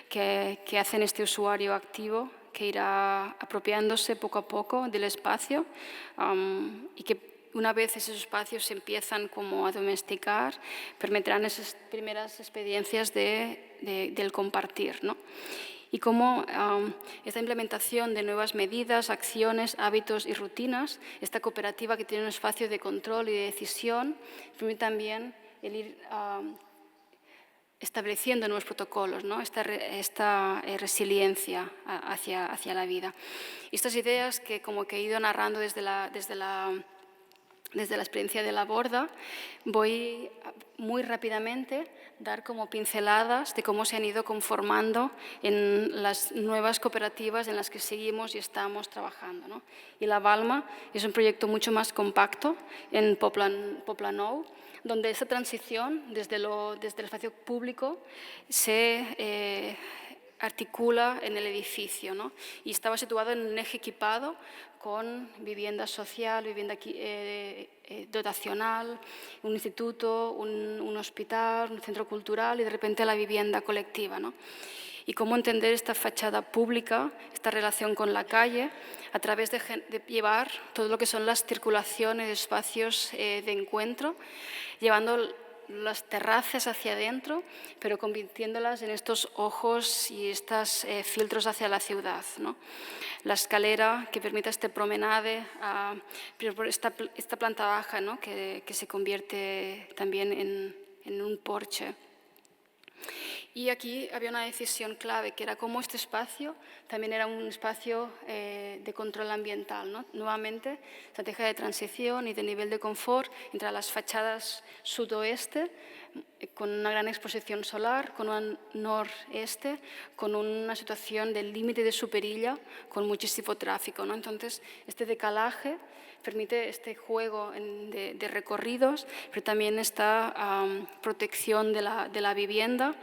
que hacen este usuario activo, que irá apropiándose poco a poco del espacio y que una vez esos espacios se empiezan como a domesticar, permitirán esas primeras experiencias del compartir, ¿no? Y cómo esta implementación de nuevas medidas, acciones, hábitos y rutinas, esta cooperativa que tiene un espacio de control y de decisión, permite también el ir estableciendo nuevos protocolos, ¿no?, esta resiliencia hacia la vida. Y estas ideas que como que he ido narrando desde la experiencia de la borda, voy muy rápidamente dar como pinceladas de cómo se han ido conformando en las nuevas cooperativas en las que seguimos y estamos trabajando, ¿no? Y La Balma es un proyecto mucho más compacto en Poblenou, donde esta transición desde el espacio público se articula en el edificio, ¿no? Y estaba situado en un eje equipado con vivienda social, vivienda dotacional, un instituto, un hospital, un centro cultural y de repente la vivienda colectiva, ¿no? Y cómo entender esta fachada pública, esta relación con la calle, a través de llevar todo lo que son las circulaciones, espacios de encuentro, llevando las terrazas hacia adentro, pero convirtiéndolas en estos ojos y estos filtros hacia la ciudad, ¿no? La escalera que permite este promenade, esta planta baja, ¿no?, que se convierte también en un porche. Y aquí había una decisión clave, que era cómo este espacio también era un espacio de control ambiental, ¿no? Nuevamente, estrategia de transición y de nivel de confort entre las fachadas sudoeste, con una gran exposición solar, con un noreste, con una situación del límite de Superilla, con muchísimo tráfico, ¿no? Entonces, este decalaje permite este juego de recorridos, pero también esta protección de la vivienda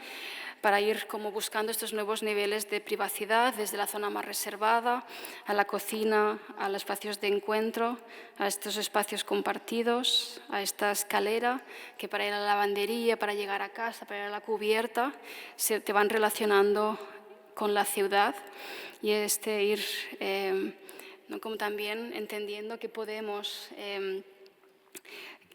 para ir como buscando estos nuevos niveles de privacidad, desde la zona más reservada, a la cocina, a los espacios de encuentro, a estos espacios compartidos, a esta escalera que para ir a la lavandería, para llegar a casa, para ir a la cubierta, se te van relacionando con la ciudad y ir ¿no? Como también entendiendo que podemos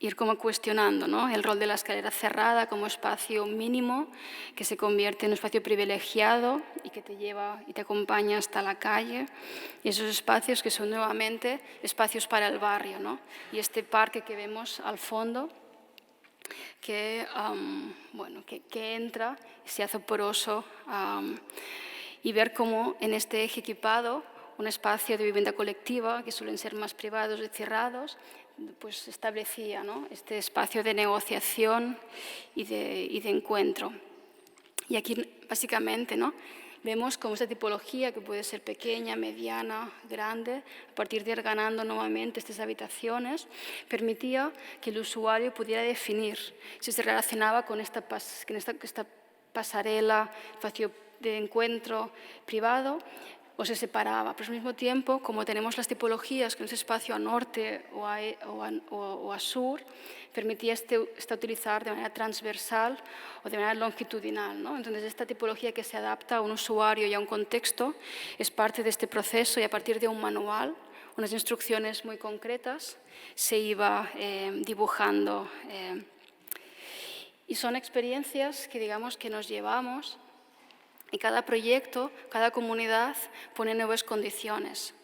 ir como cuestionando, ¿no? El rol de la escalera cerrada como espacio mínimo que se convierte en un espacio privilegiado y que te lleva y te acompaña hasta la calle, y esos espacios que son nuevamente espacios para el barrio, ¿no? Y este parque que vemos al fondo que, bueno, que entra y se hace poroso, y ver cómo en este eje equipado un espacio de vivienda colectiva, que suelen ser más privados y cerrados, pues establecía, ¿no? Este espacio de negociación y de encuentro. Y aquí, básicamente, ¿no? Vemos cómo esta tipología, que puede ser pequeña, mediana, grande, a partir de ir ganando nuevamente estas habitaciones, permitía que el usuario pudiera definir si se relacionaba con esta pasarela, espacio de encuentro privado, o se separaba, pero al mismo tiempo, como tenemos las tipologías con ese espacio a norte o a sur, permitía utilizar de manera transversal o de manera longitudinal, ¿no? Entonces, esta tipología que se adapta a un usuario y a un contexto es parte de este proceso, y a partir de un manual, unas instrucciones muy concretas, se iba dibujando. Y son experiencias que, digamos, que nos llevamos. Y cada proyecto, cada comunidad pone nuevas condiciones.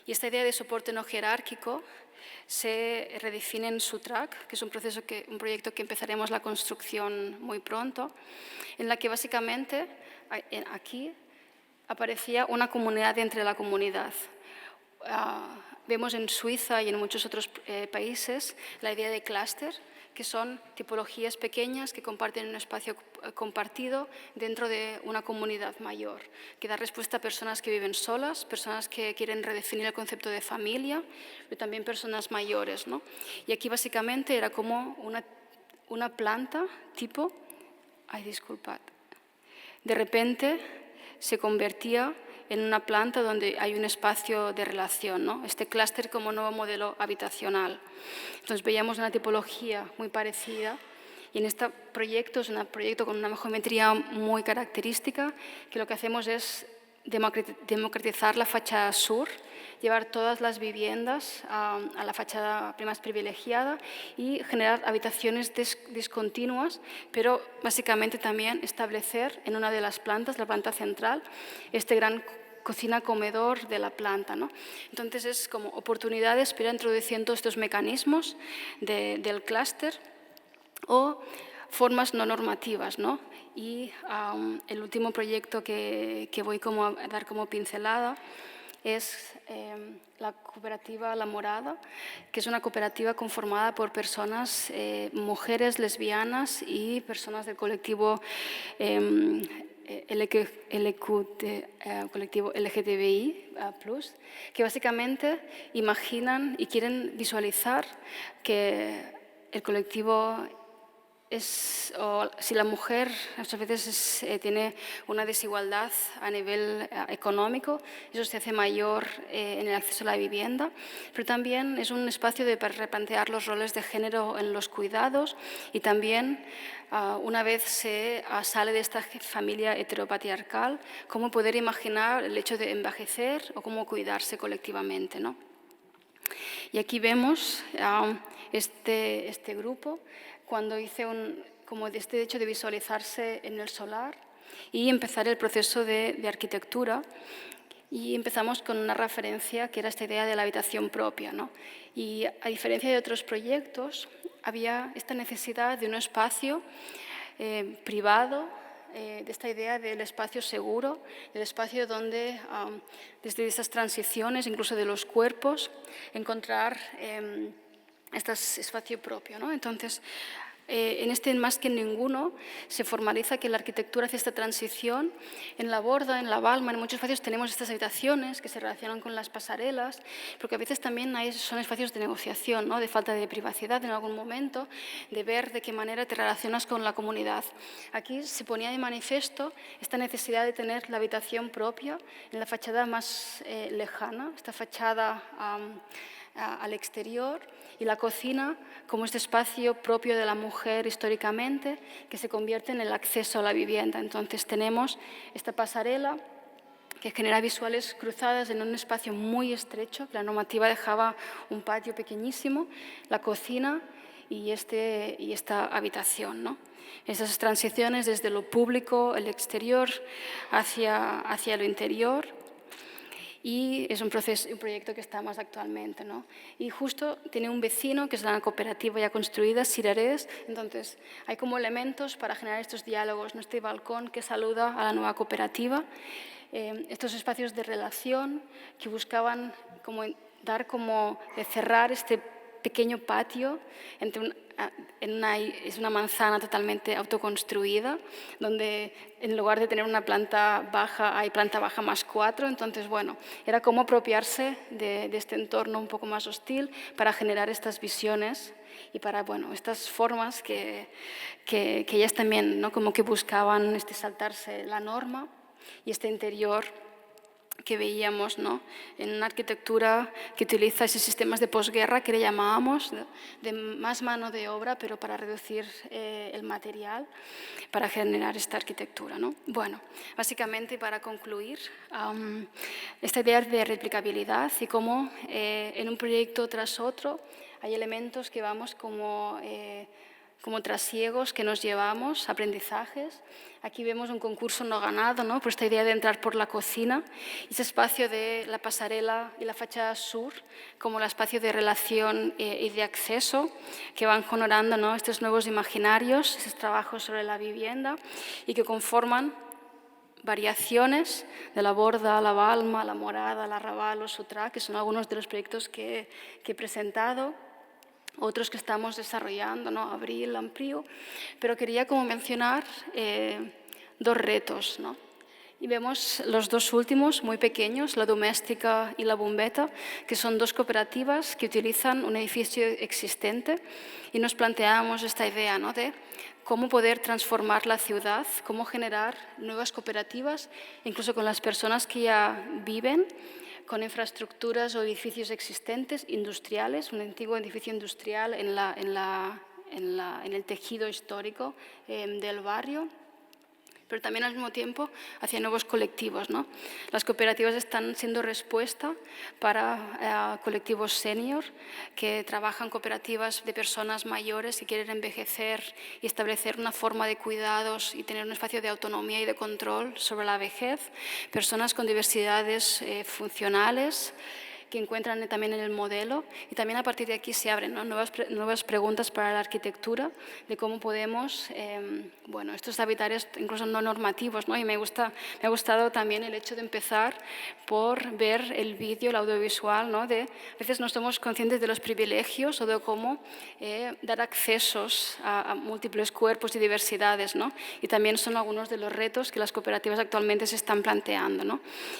Y esta idea de soporte no jerárquico se redefine en SUTRAC, que es un proyecto que empezaremos la construcción muy pronto, en la que básicamente aquí aparecía una comunidad entre la comunidad. Vemos en Suiza y en muchos otros países la idea de clúster, que son tipologías pequeñas que comparten un espacio compartido dentro de una comunidad mayor, que da respuesta a personas que viven solas, personas que quieren redefinir el concepto de familia, pero también personas mayores, ¿no? Y aquí básicamente era como una planta tipo, disculpad, de repente se convertía en una planta donde hay un espacio de relación, ¿no? Este clúster como nuevo modelo habitacional. Entonces veíamos una tipología muy parecida, y en este proyecto es un proyecto con una geometría muy característica, que lo que hacemos es democratizar la fachada sur, llevar todas las viviendas a la fachada más privilegiada y generar habitaciones discontinuas, pero básicamente también establecer en una de las plantas, la planta central, este gran cocina-comedor de la planta, ¿no? Entonces es como oportunidades para ir introduciendo estos mecanismos del clúster o formas no normativas, ¿no? Y el último proyecto que voy como a dar como pincelada es la cooperativa La Morada, que es una cooperativa conformada por personas, mujeres lesbianas y personas del colectivo colectivo LGTBI+, que básicamente imaginan y quieren visualizar que el colectivo si la mujer muchas veces tiene una desigualdad a nivel económico, eso se hace mayor en el acceso a la vivienda, pero también es un espacio para replantear los roles de género en los cuidados, y también una vez se sale de esta familia heteropatriarcal, cómo poder imaginar el hecho de envejecer o cómo cuidarse colectivamente, ¿no? Y aquí vemos este grupo cuando hice como este hecho de visualizarse en el solar y empezar el proceso de arquitectura. Y empezamos con una referencia que era esta idea de la habitación propia, ¿no? Y a diferencia de otros proyectos, había esta necesidad de un espacio privado, de esta idea del espacio seguro, el espacio donde, desde esas transiciones, incluso de los cuerpos, encontrar este espacio propio, ¿no? Entonces, en este Más que ninguno se formaliza que la arquitectura hace esta transición. En la Borda, en la Balma, en muchos espacios tenemos estas habitaciones que se relacionan con las pasarelas, porque a veces también son espacios de negociación, ¿no? De falta de privacidad en algún momento, de ver de qué manera te relacionas con la comunidad. Aquí se ponía de manifiesto esta necesidad de tener la habitación propia en la fachada más lejana, esta fachada al exterior, y la cocina como este espacio propio de la mujer históricamente, que se convierte en el acceso a la vivienda. Entonces tenemos esta pasarela que genera visuales cruzadas en un espacio muy estrecho. La normativa dejaba un patio pequeñísimo, la cocina y esta habitación, ¿no? Esas transiciones desde lo público, el exterior, hacia lo interior. Y es un proyecto que estamos actualmente, ¿no? Y justo tiene un vecino, que es la cooperativa ya construida, Cirerés. Entonces, hay como elementos para generar estos diálogos, ¿no? Este balcón que saluda a la nueva cooperativa, estos espacios de relación que buscaban cerrar este pequeño patio es una manzana totalmente autoconstruida, donde en lugar de tener una planta baja, hay planta baja más 4. Entonces, bueno, era como apropiarse de este entorno un poco más hostil para generar estas visiones y para, bueno, estas formas que ellas también, ¿no? Como que buscaban saltarse la norma, y este interior que veíamos, ¿no? En una arquitectura que utiliza esos sistemas de posguerra que le llamábamos, de más mano de obra, pero para reducir el material, para generar esta arquitectura, ¿no? Bueno, básicamente, para concluir, esta idea de replicabilidad y cómo en un proyecto tras otro hay elementos que vamos como trasiegos que nos llevamos, aprendizajes. Aquí vemos un concurso no ganado, ¿no? Por esta idea de entrar por la cocina, ese espacio de la pasarela y la fachada sur como el espacio de relación y de acceso, que van honorando, ¿no? Estos nuevos imaginarios, estos trabajos sobre la vivienda, y que conforman variaciones de la Borda, la Balma, la Morada, la Raval o Sutra, que son algunos de los proyectos que he presentado. Otros que estamos desarrollando, ¿no? Abril, Ampliu, pero quería como mencionar 2 retos, ¿no? Y vemos los 2 últimos, muy pequeños, la Doméstica y la Bombeta, que son 2 cooperativas que utilizan un edificio existente, y nos planteamos esta idea, ¿no? De cómo poder transformar la ciudad, cómo generar nuevas cooperativas, incluso con las personas que ya viven, con infraestructuras o edificios existentes, industriales, un antiguo edificio industrial en el tejido histórico del barrio, pero también al mismo tiempo hacia nuevos colectivos, ¿no? Las cooperativas están siendo respuesta para colectivos senior que trabajan, cooperativas de personas mayores que quieren envejecer y establecer una forma de cuidados y tener un espacio de autonomía y de control sobre la vejez, personas con diversidades funcionales que encuentran también en el modelo, y también a partir de aquí se abren, ¿no? nuevas preguntas para la arquitectura de cómo podemos, estos habitares incluso no normativos, ¿no? Y me ha gustado también el hecho de empezar por ver el vídeo, el audiovisual, ¿no? A veces no somos conscientes de los privilegios o de cómo dar accesos a múltiples cuerpos y diversidades, ¿no? Y también son algunos de los retos que las cooperativas actualmente se están planteando, ¿no?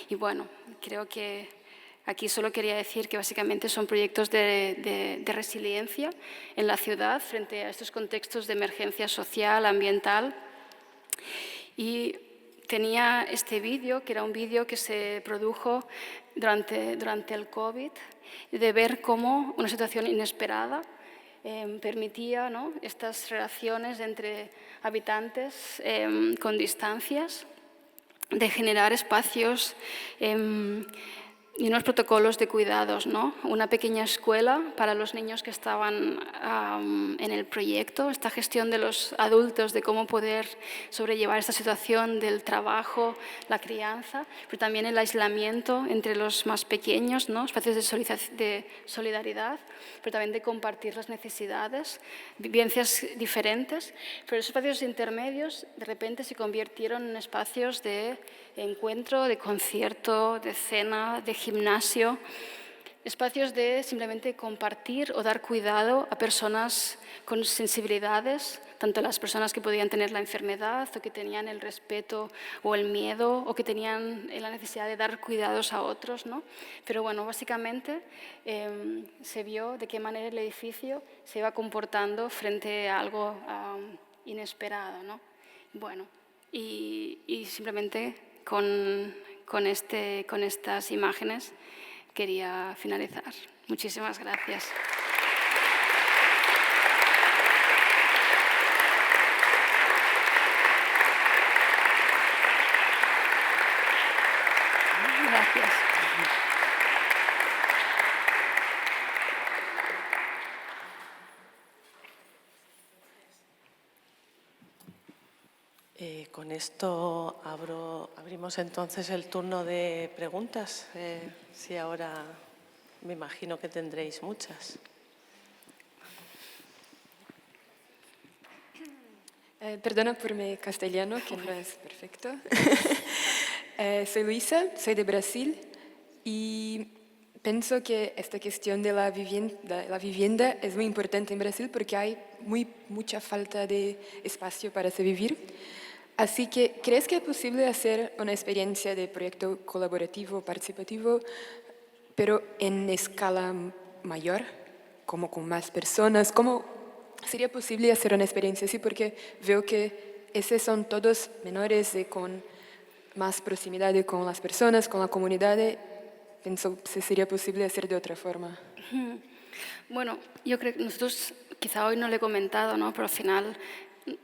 Y bueno, creo que aquí solo quería decir que básicamente son proyectos de resiliencia en la ciudad frente a estos contextos de emergencia social, ambiental. Y tenía este vídeo, que era un vídeo que se produjo durante el COVID, de ver cómo una situación inesperada permitía, ¿no? Estas relaciones entre habitantes con distancias, de generar espacios y unos protocolos de cuidados, ¿no? Una pequeña escuela para los niños que estaban en el proyecto, esta gestión de los adultos, de cómo poder sobrellevar esta situación del trabajo, la crianza, pero también el aislamiento entre los más pequeños, ¿no? Espacios de solidaridad, pero también de compartir las necesidades, vivencias diferentes, pero esos espacios intermedios de repente se convirtieron en espacios de encuentro, de concierto, de cena, de gimnasio, espacios de simplemente compartir o dar cuidado a personas con sensibilidades, tanto las personas que podían tener la enfermedad o que tenían el respeto o el miedo o que tenían la necesidad de dar cuidados a otros, ¿no? Pero bueno, básicamente se vio de qué manera el edificio se iba comportando frente a algo inesperado, ¿no? Bueno, y simplemente con estas imágenes quería finalizar. Muchísimas gracias. Gracias. Con esto abrimos entonces el turno de preguntas. Sí, ahora me imagino que tendréis muchas. Perdona por mi castellano, que no es perfecto. Soy Luisa, soy de Brasil y pienso que esta cuestión de la vivienda es muy importante en Brasil porque hay mucha falta de espacio para vivir. Así que, ¿crees que es posible hacer una experiencia de proyecto colaborativo, participativo, pero en escala mayor, como con más personas? ¿Cómo sería posible hacer una experiencia así? Porque veo que esos son todos menores y con más proximidad con las personas, con la comunidad. Pienso si sería posible hacer de otra forma. Bueno, yo creo que nosotros, quizá hoy no lo he comentado, ¿no? Pero al final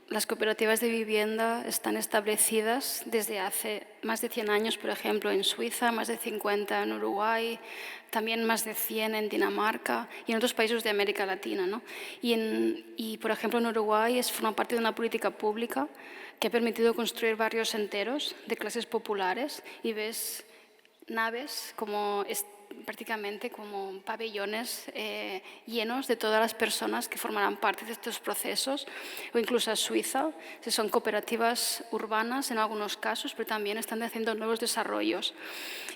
las cooperativas de vivienda están establecidas desde hace más de 100 años, por ejemplo, en Suiza, más de 50 en Uruguay, también más de 100 en Dinamarca y en otros países de América Latina, ¿no? Y por ejemplo, en Uruguay forma parte de una política pública que ha permitido construir barrios enteros de clases populares y ves naves prácticamente como pabellones llenos de todas las personas que formarán parte de estos procesos, o incluso a Suiza, que son cooperativas urbanas en algunos casos, pero también están haciendo nuevos desarrollos.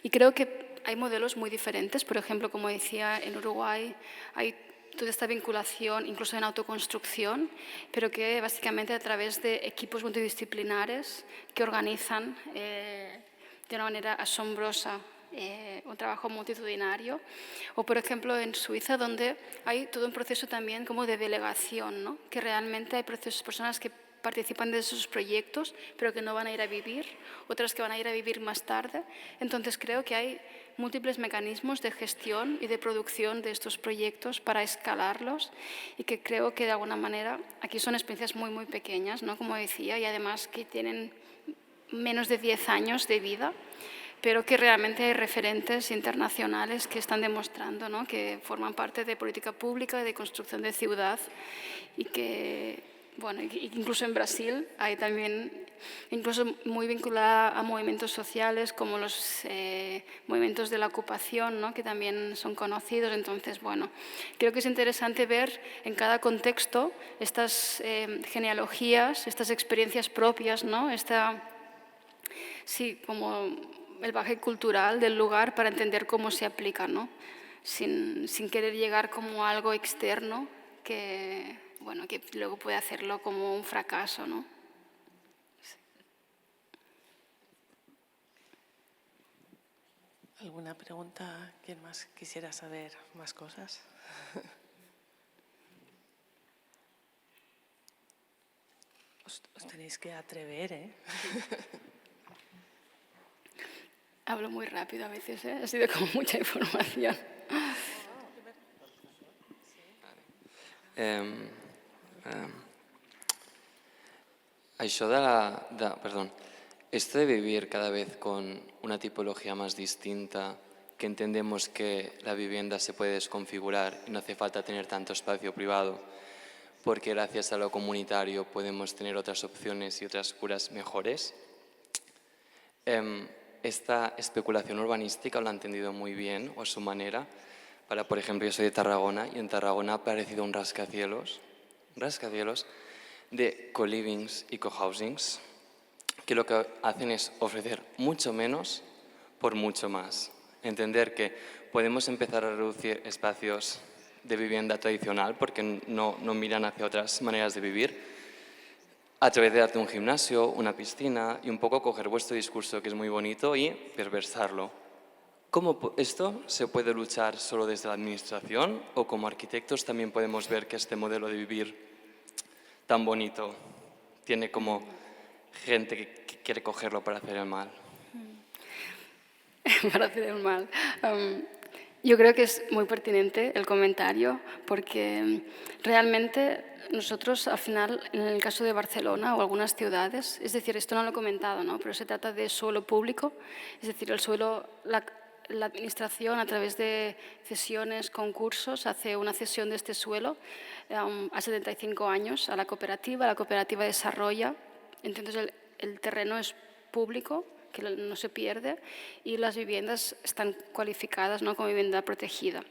Y creo que hay modelos muy diferentes, por ejemplo, como decía, en Uruguay hay toda esta vinculación, incluso en autoconstrucción, pero que básicamente a través de equipos multidisciplinares que organizan de una manera asombrosa un trabajo multitudinario, o por ejemplo en Suiza, donde hay todo un proceso también como de delegación, ¿no? Que realmente hay personas que participan de esos proyectos, pero que no van a ir a vivir, otras que van a ir a vivir más tarde. Entonces creo que hay múltiples mecanismos de gestión y de producción de estos proyectos para escalarlos y que creo que de alguna manera aquí son experiencias muy, muy pequeñas, ¿no? Como decía, y además que tienen menos de 10 años de vida, pero que realmente hay referentes internacionales que están demostrando, ¿no? Que forman parte de política pública, de construcción de ciudad y que, bueno, incluso en Brasil hay también, incluso muy vinculada a movimientos sociales como los movimientos de la ocupación, ¿no? Que también son conocidos. Entonces, bueno, creo que es interesante ver en cada contexto estas genealogías, estas experiencias propias, ¿no? Sí, como el bagaje cultural del lugar para entender cómo se aplica, ¿no? Sin querer llegar como algo externo que, bueno, que luego puede hacerlo como un fracaso, ¿no? Sí. ¿Alguna pregunta? ¿Quién más quisiera saber más cosas? Os tenéis que atrever, ¿eh? Hablo muy rápido a veces, ¿eh? Ha sido como mucha información. Esto de vivir cada vez con una tipología más distinta que entendemos que la vivienda se puede desconfigurar y no hace falta tener tanto espacio privado, porque gracias a lo comunitario podemos tener otras opciones y otras curas mejores. Esta especulación urbanística lo ha entendido muy bien, o a su manera. Por ejemplo, yo soy de Tarragona y en Tarragona ha aparecido un rascacielos de co-livings y co-housings, que lo que hacen es ofrecer mucho menos por mucho más. Entender que podemos empezar a reducir espacios de vivienda tradicional porque no miran hacia otras maneras de vivir, a través de darte un gimnasio, una piscina y un poco coger vuestro discurso, que es muy bonito, y perversarlo. ¿Cómo esto se puede luchar solo desde la administración o como arquitectos también podemos ver que este modelo de vivir tan bonito tiene como gente que quiere cogerlo para hacer el mal? Para hacer el mal. Yo creo que es muy pertinente el comentario porque realmente nosotros al final, en el caso de Barcelona o algunas ciudades, es decir, esto no lo he comentado, ¿no? Pero se trata de suelo público, es decir, el suelo, la administración a través de cesiones, concursos, hace una cesión de este suelo a 75 años a la cooperativa desarrolla, entonces el terreno es público, que no se pierde, y las viviendas están cualificadas, ¿no?, como vivienda protegida.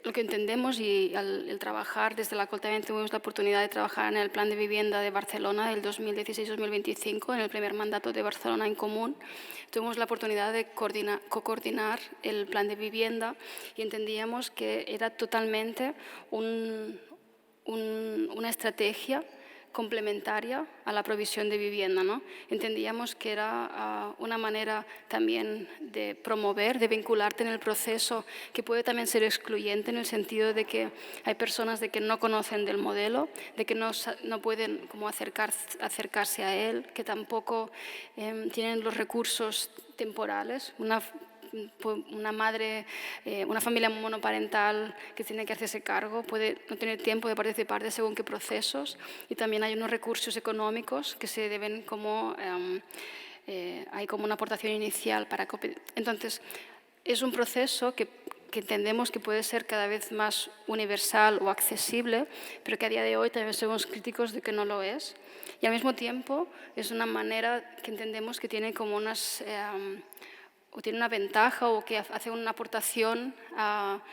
Lo que entendemos y al trabajar desde la COL también tuvimos la oportunidad de trabajar en el Plan de Vivienda de Barcelona del 2016-2025, en el primer mandato de Barcelona en Común. Tuvimos la oportunidad de co-coordinar el Plan de Vivienda y entendíamos que era totalmente una estrategia complementaria a la provisión de vivienda, ¿no? Entendíamos que era una manera también de promover, de vincularte en el proceso, que puede también ser excluyente en el sentido de que hay personas de que no conocen del modelo, de que no pueden como acercarse a él, que tampoco tienen los recursos temporales. Una madre, una familia monoparental que tiene que hacerse cargo puede no tener tiempo de participar de según qué procesos, y también hay unos recursos económicos que se deben como hay como una aportación inicial para entonces es un proceso que entendemos que puede ser cada vez más universal o accesible, pero que a día de hoy también somos críticos de que no lo es, y al mismo tiempo es una manera que entendemos que tiene como unas o tiene una ventaja o que hace una aportación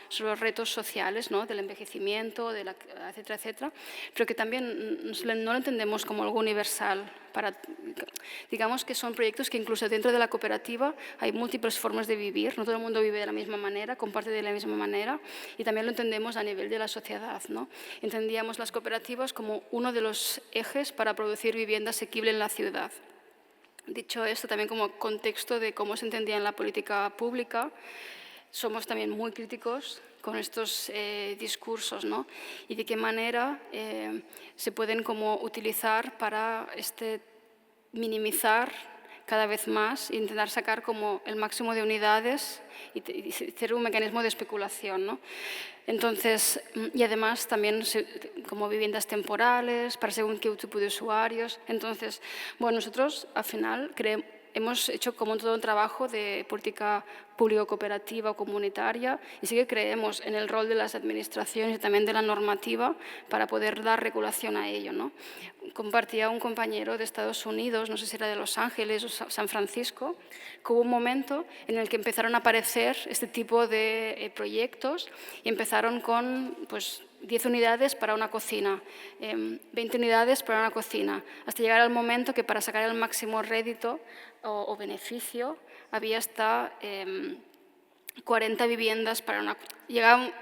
sobre los retos sociales, ¿no?, del envejecimiento, etcétera, etcétera, pero que también no lo entendemos como algo universal. Digamos que son proyectos que incluso dentro de la cooperativa hay múltiples formas de vivir, no todo el mundo vive de la misma manera, comparte de la misma manera, y también lo entendemos a nivel de la sociedad, ¿no? Entendíamos las cooperativas como uno de los ejes para producir vivienda asequible en la ciudad. Dicho esto, también como contexto de cómo se entendía en la política pública, somos también muy críticos con estos discursos, ¿no? Y de qué manera se pueden como utilizar para minimizar cada vez más e intentar sacar como el máximo de unidades y hacer un mecanismo de especulación, ¿no? Entonces, y además también como viviendas temporales para según qué tipo de usuarios. Entonces, bueno, nosotros al final hemos hecho como todo un trabajo de política público-cooperativa o comunitaria, y sí que creemos en el rol de las administraciones y también de la normativa para poder dar regulación a ello, ¿no? Compartía un compañero de Estados Unidos, no sé si era de Los Ángeles o San Francisco, que hubo un momento en el que empezaron a aparecer este tipo de proyectos y empezaron con 10 unidades para una cocina, 20 unidades para una cocina, hasta llegar al momento que para sacar el máximo rédito o beneficio había hasta 40 viviendas para una... Llegaban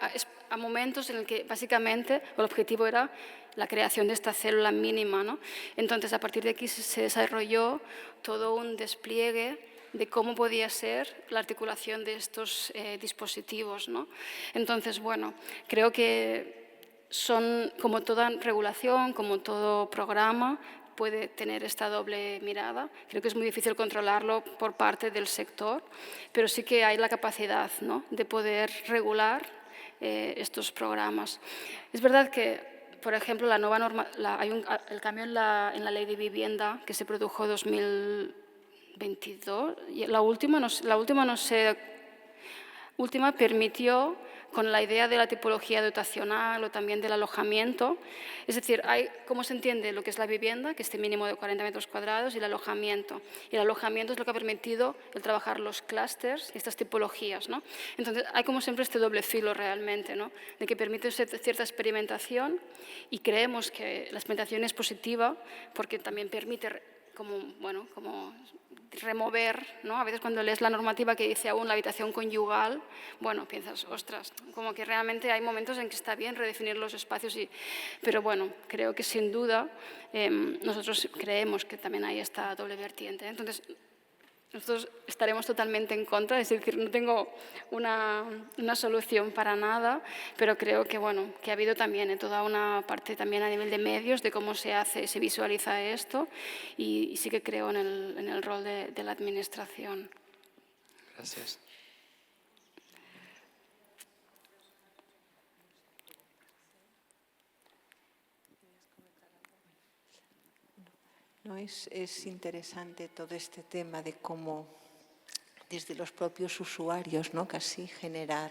a momentos en el que básicamente el objetivo era la creación de esta célula mínima, ¿no? Entonces, a partir de aquí se desarrolló todo un despliegue de cómo podía ser la articulación de estos dispositivos, ¿no? Entonces, bueno, creo que son, como toda regulación, como todo programa, puede tener esta doble mirada. Creo que es muy difícil controlarlo por parte del sector, pero sí que hay la capacidad, ¿no?, de poder regular estos programas. Es verdad que, por ejemplo, la nueva norma, hay el cambio en la Ley de Vivienda que se produjo en 22, y la última permitió, con la idea de la tipología dotacional o también del alojamiento, es decir, hay, ¿cómo se entiende lo que es la vivienda? Que este mínimo de 40 metros cuadrados y el alojamiento. Y el alojamiento es lo que ha permitido el trabajar los clústeres y estas tipologías, ¿no? Entonces, hay como siempre este doble filo realmente, ¿no? De que permite cierta experimentación y creemos que la experimentación es positiva porque también permite como remover, ¿no? A veces cuando lees la normativa que dice aún la habitación conyugal, bueno, piensas, ostras, como que realmente hay momentos en que está bien redefinir los espacios, pero bueno, creo que sin duda nosotros creemos que también hay esta doble vertiente. Entonces, nosotros estaremos totalmente en contra, es decir, no tengo una solución para nada, pero creo que, bueno, que ha habido también toda una parte también a nivel de medios de cómo se hace, se visualiza esto y sí que creo en el rol de la administración. Gracias. ¿No? Es interesante todo este tema de cómo desde los propios usuarios, ¿no? Casi generar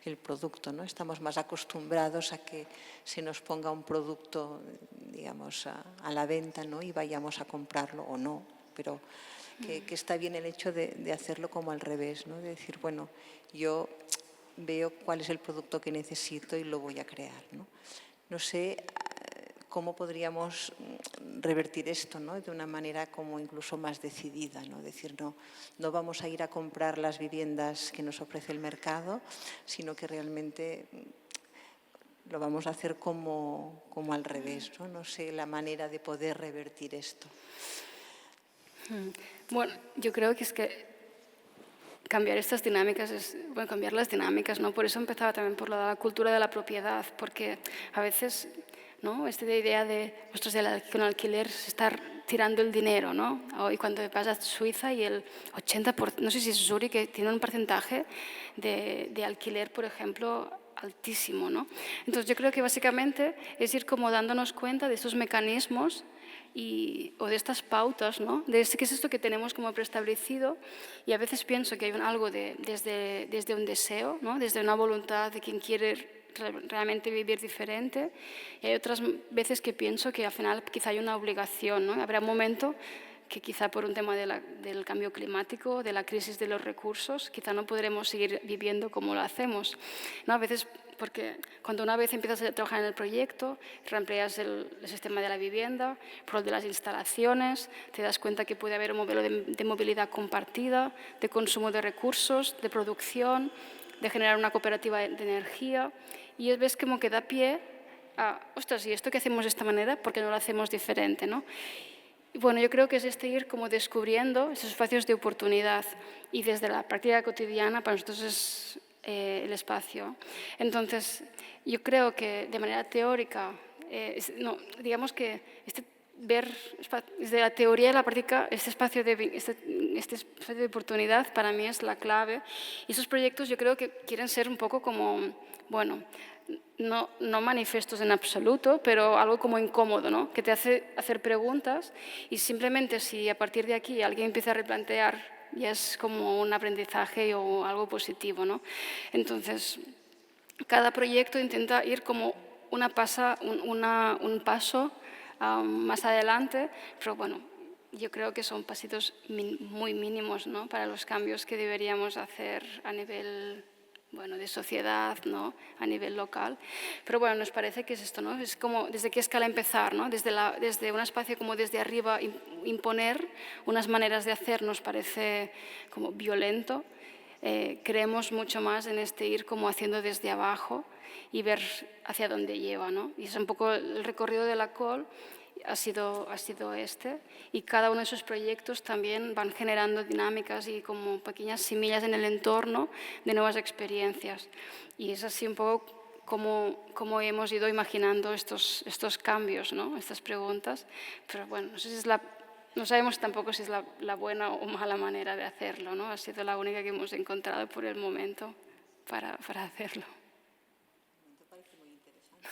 el producto, ¿no? Estamos más acostumbrados a que se nos ponga un producto, digamos, a la venta, ¿no? Y vayamos a comprarlo o no, pero que está bien el hecho de hacerlo como al revés, ¿no? De decir, bueno, yo veo cuál es el producto que necesito y lo voy a crear, ¿no? No sé cómo podríamos revertir esto, ¿no? De una manera como incluso más decidida, ¿no? Decir, no vamos a ir a comprar las viviendas que nos ofrece el mercado, sino que realmente lo vamos a hacer como al revés, ¿no? No sé la manera de poder revertir esto. Bueno, yo creo que es que cambiar estas dinámicas es, bueno, cambiar las dinámicas, ¿no? Por eso empezaba también por la cultura de la propiedad, porque a veces, ¿no? Esta idea de, ostras, con alquiler se está tirando el dinero, ¿no? Hoy cuando vas a Suiza y el 80%, no sé si es Zurich, que tiene un porcentaje de alquiler, por ejemplo, altísimo, ¿no? Entonces yo creo que básicamente es ir como dándonos cuenta de estos mecanismos o de estas pautas, ¿no? De qué es esto que tenemos como preestablecido, y a veces pienso que hay algo desde un deseo, ¿no? Desde una voluntad de quien quiere realmente vivir diferente, y hay otras veces que pienso que al final quizá hay una obligación, ¿no? Habrá un momento que quizá por un tema del cambio climático, de la crisis de los recursos, quizá no podremos seguir viviendo como lo hacemos, ¿no? A veces porque cuando una vez empiezas a trabajar en el proyecto, reempleas el sistema de la vivienda, por el de las instalaciones, te das cuenta que puede haber un modelo de movilidad compartida, de consumo de recursos, de producción, de generar una cooperativa de energía, y ves como que da pie a, ostras, ¿y esto que hacemos de esta manera? ¿Por qué no lo hacemos diferente, ¿no? Y bueno, yo creo que es ir como descubriendo esos espacios de oportunidad, y desde la práctica cotidiana para nosotros es el espacio. Entonces, yo creo que de manera teórica, digamos que ver desde la teoría y la práctica este espacio de oportunidad para mí es la clave. Y esos proyectos yo creo que quieren ser un poco como, bueno, no manifiestos en absoluto, pero algo como incómodo, ¿no? Que te hace hacer preguntas, y simplemente si a partir de aquí alguien empieza a replantear, ya es como un aprendizaje o algo positivo, ¿no? Entonces, cada proyecto intenta ir como un paso más adelante, pero bueno, yo creo que son pasitos muy mínimos, ¿no? Para los cambios que deberíamos hacer a nivel, bueno, de sociedad, ¿no? A nivel local. Pero bueno, nos parece que es esto, ¿no? Es como desde qué escala empezar, ¿no? Desde un espacio como desde arriba imponer unas maneras de hacer nos parece como violento. Creemos mucho más en ir como haciendo desde abajo y ver hacia dónde lleva, ¿no? Y es un poco el recorrido de la COL. Ha sido y cada uno de esos proyectos también van generando dinámicas y como pequeñas semillas en el entorno de nuevas experiencias, y es así un poco como hemos ido imaginando estos cambios, ¿no? Estas preguntas, pero bueno, no sabemos tampoco si es la buena o mala manera de hacerlo, ¿no? Ha sido la única que hemos encontrado por el momento para hacerlo. Me parece muy interesante.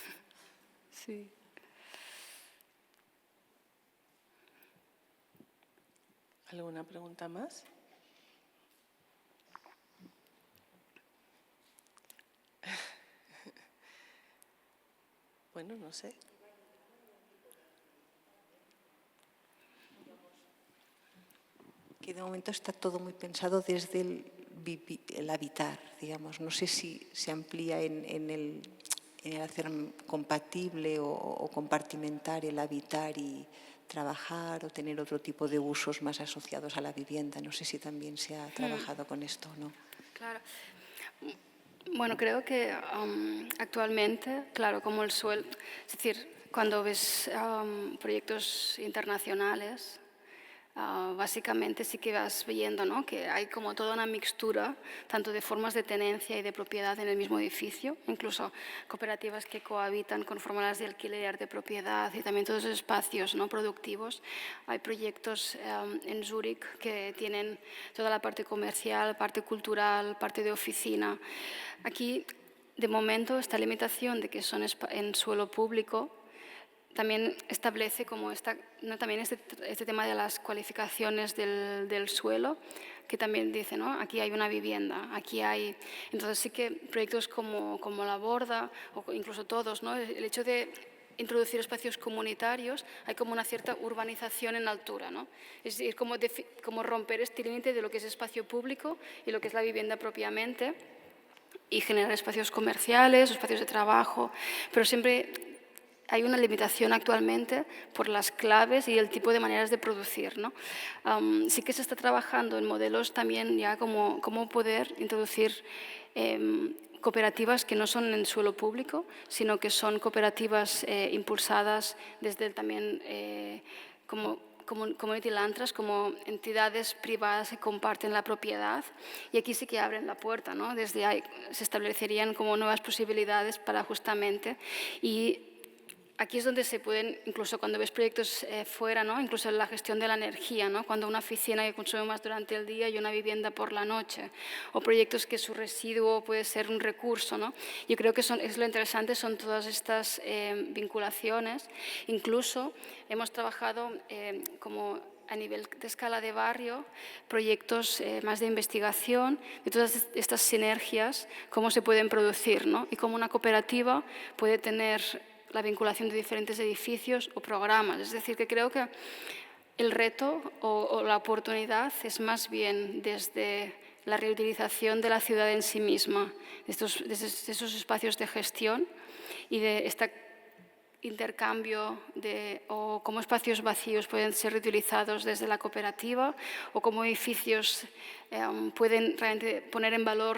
Sí. ¿Alguna pregunta más? Bueno, no sé. Que de momento está todo muy pensado desde el habitar, digamos. No sé si se amplía en el hacer compatible o compartimentar el habitar y trabajar o tener otro tipo de usos más asociados a la vivienda. No sé si también se ha trabajado con esto o no. Claro. Bueno, creo que actualmente, claro, como el suelo, es decir, cuando ves proyectos internacionales, básicamente sí que vas viendo, ¿no?, que hay como toda una mixtura, tanto de formas de tenencia y de propiedad en el mismo edificio, incluso cooperativas que cohabitan con fórmulas de alquiler, de propiedad y también todos esos espacios, ¿no?, productivos. Hay proyectos en Zúrich que tienen toda la parte comercial, parte cultural, parte de oficina. Aquí, de momento, esta limitación de que son en suelo público también establece como también este tema de las cualificaciones del suelo, que también dice, ¿no?, aquí hay una vivienda, aquí hay... Entonces sí que proyectos como La Borda, o incluso todos, ¿no?, el hecho de introducir espacios comunitarios, hay como una cierta urbanización en altura, ¿no? Es decir, como romper este límite de lo que es espacio público y lo que es la vivienda propiamente, y generar espacios comerciales, espacios de trabajo, pero siempre hay una limitación actualmente por las claves y el tipo de maneras de producir, ¿no? Sí que se está trabajando en modelos también ya como poder introducir cooperativas que no son en suelo público, sino que son cooperativas impulsadas desde también como community land trust, como entidades privadas que comparten la propiedad, y aquí sí que abren la puerta, ¿no? Desde ahí se establecerían como nuevas posibilidades para justamente, y aquí es donde se pueden, incluso cuando ves proyectos fuera, ¿no?, incluso la gestión de la energía, ¿no?, cuando una oficina que consume más durante el día y una vivienda por la noche, o proyectos que su residuo puede ser un recurso, ¿no? Yo creo que es lo interesante, son todas estas vinculaciones. Incluso hemos trabajado como a nivel de escala de barrio, proyectos más de investigación, de todas estas sinergias, cómo se pueden producir, ¿no?, y cómo una cooperativa puede tener la vinculación de diferentes edificios o programas. Es decir, que creo que el reto o la oportunidad es más bien desde la reutilización de la ciudad en sí misma, de esos espacios de gestión y de este intercambio o cómo espacios vacíos pueden ser reutilizados desde la cooperativa, o cómo edificios pueden realmente poner en valor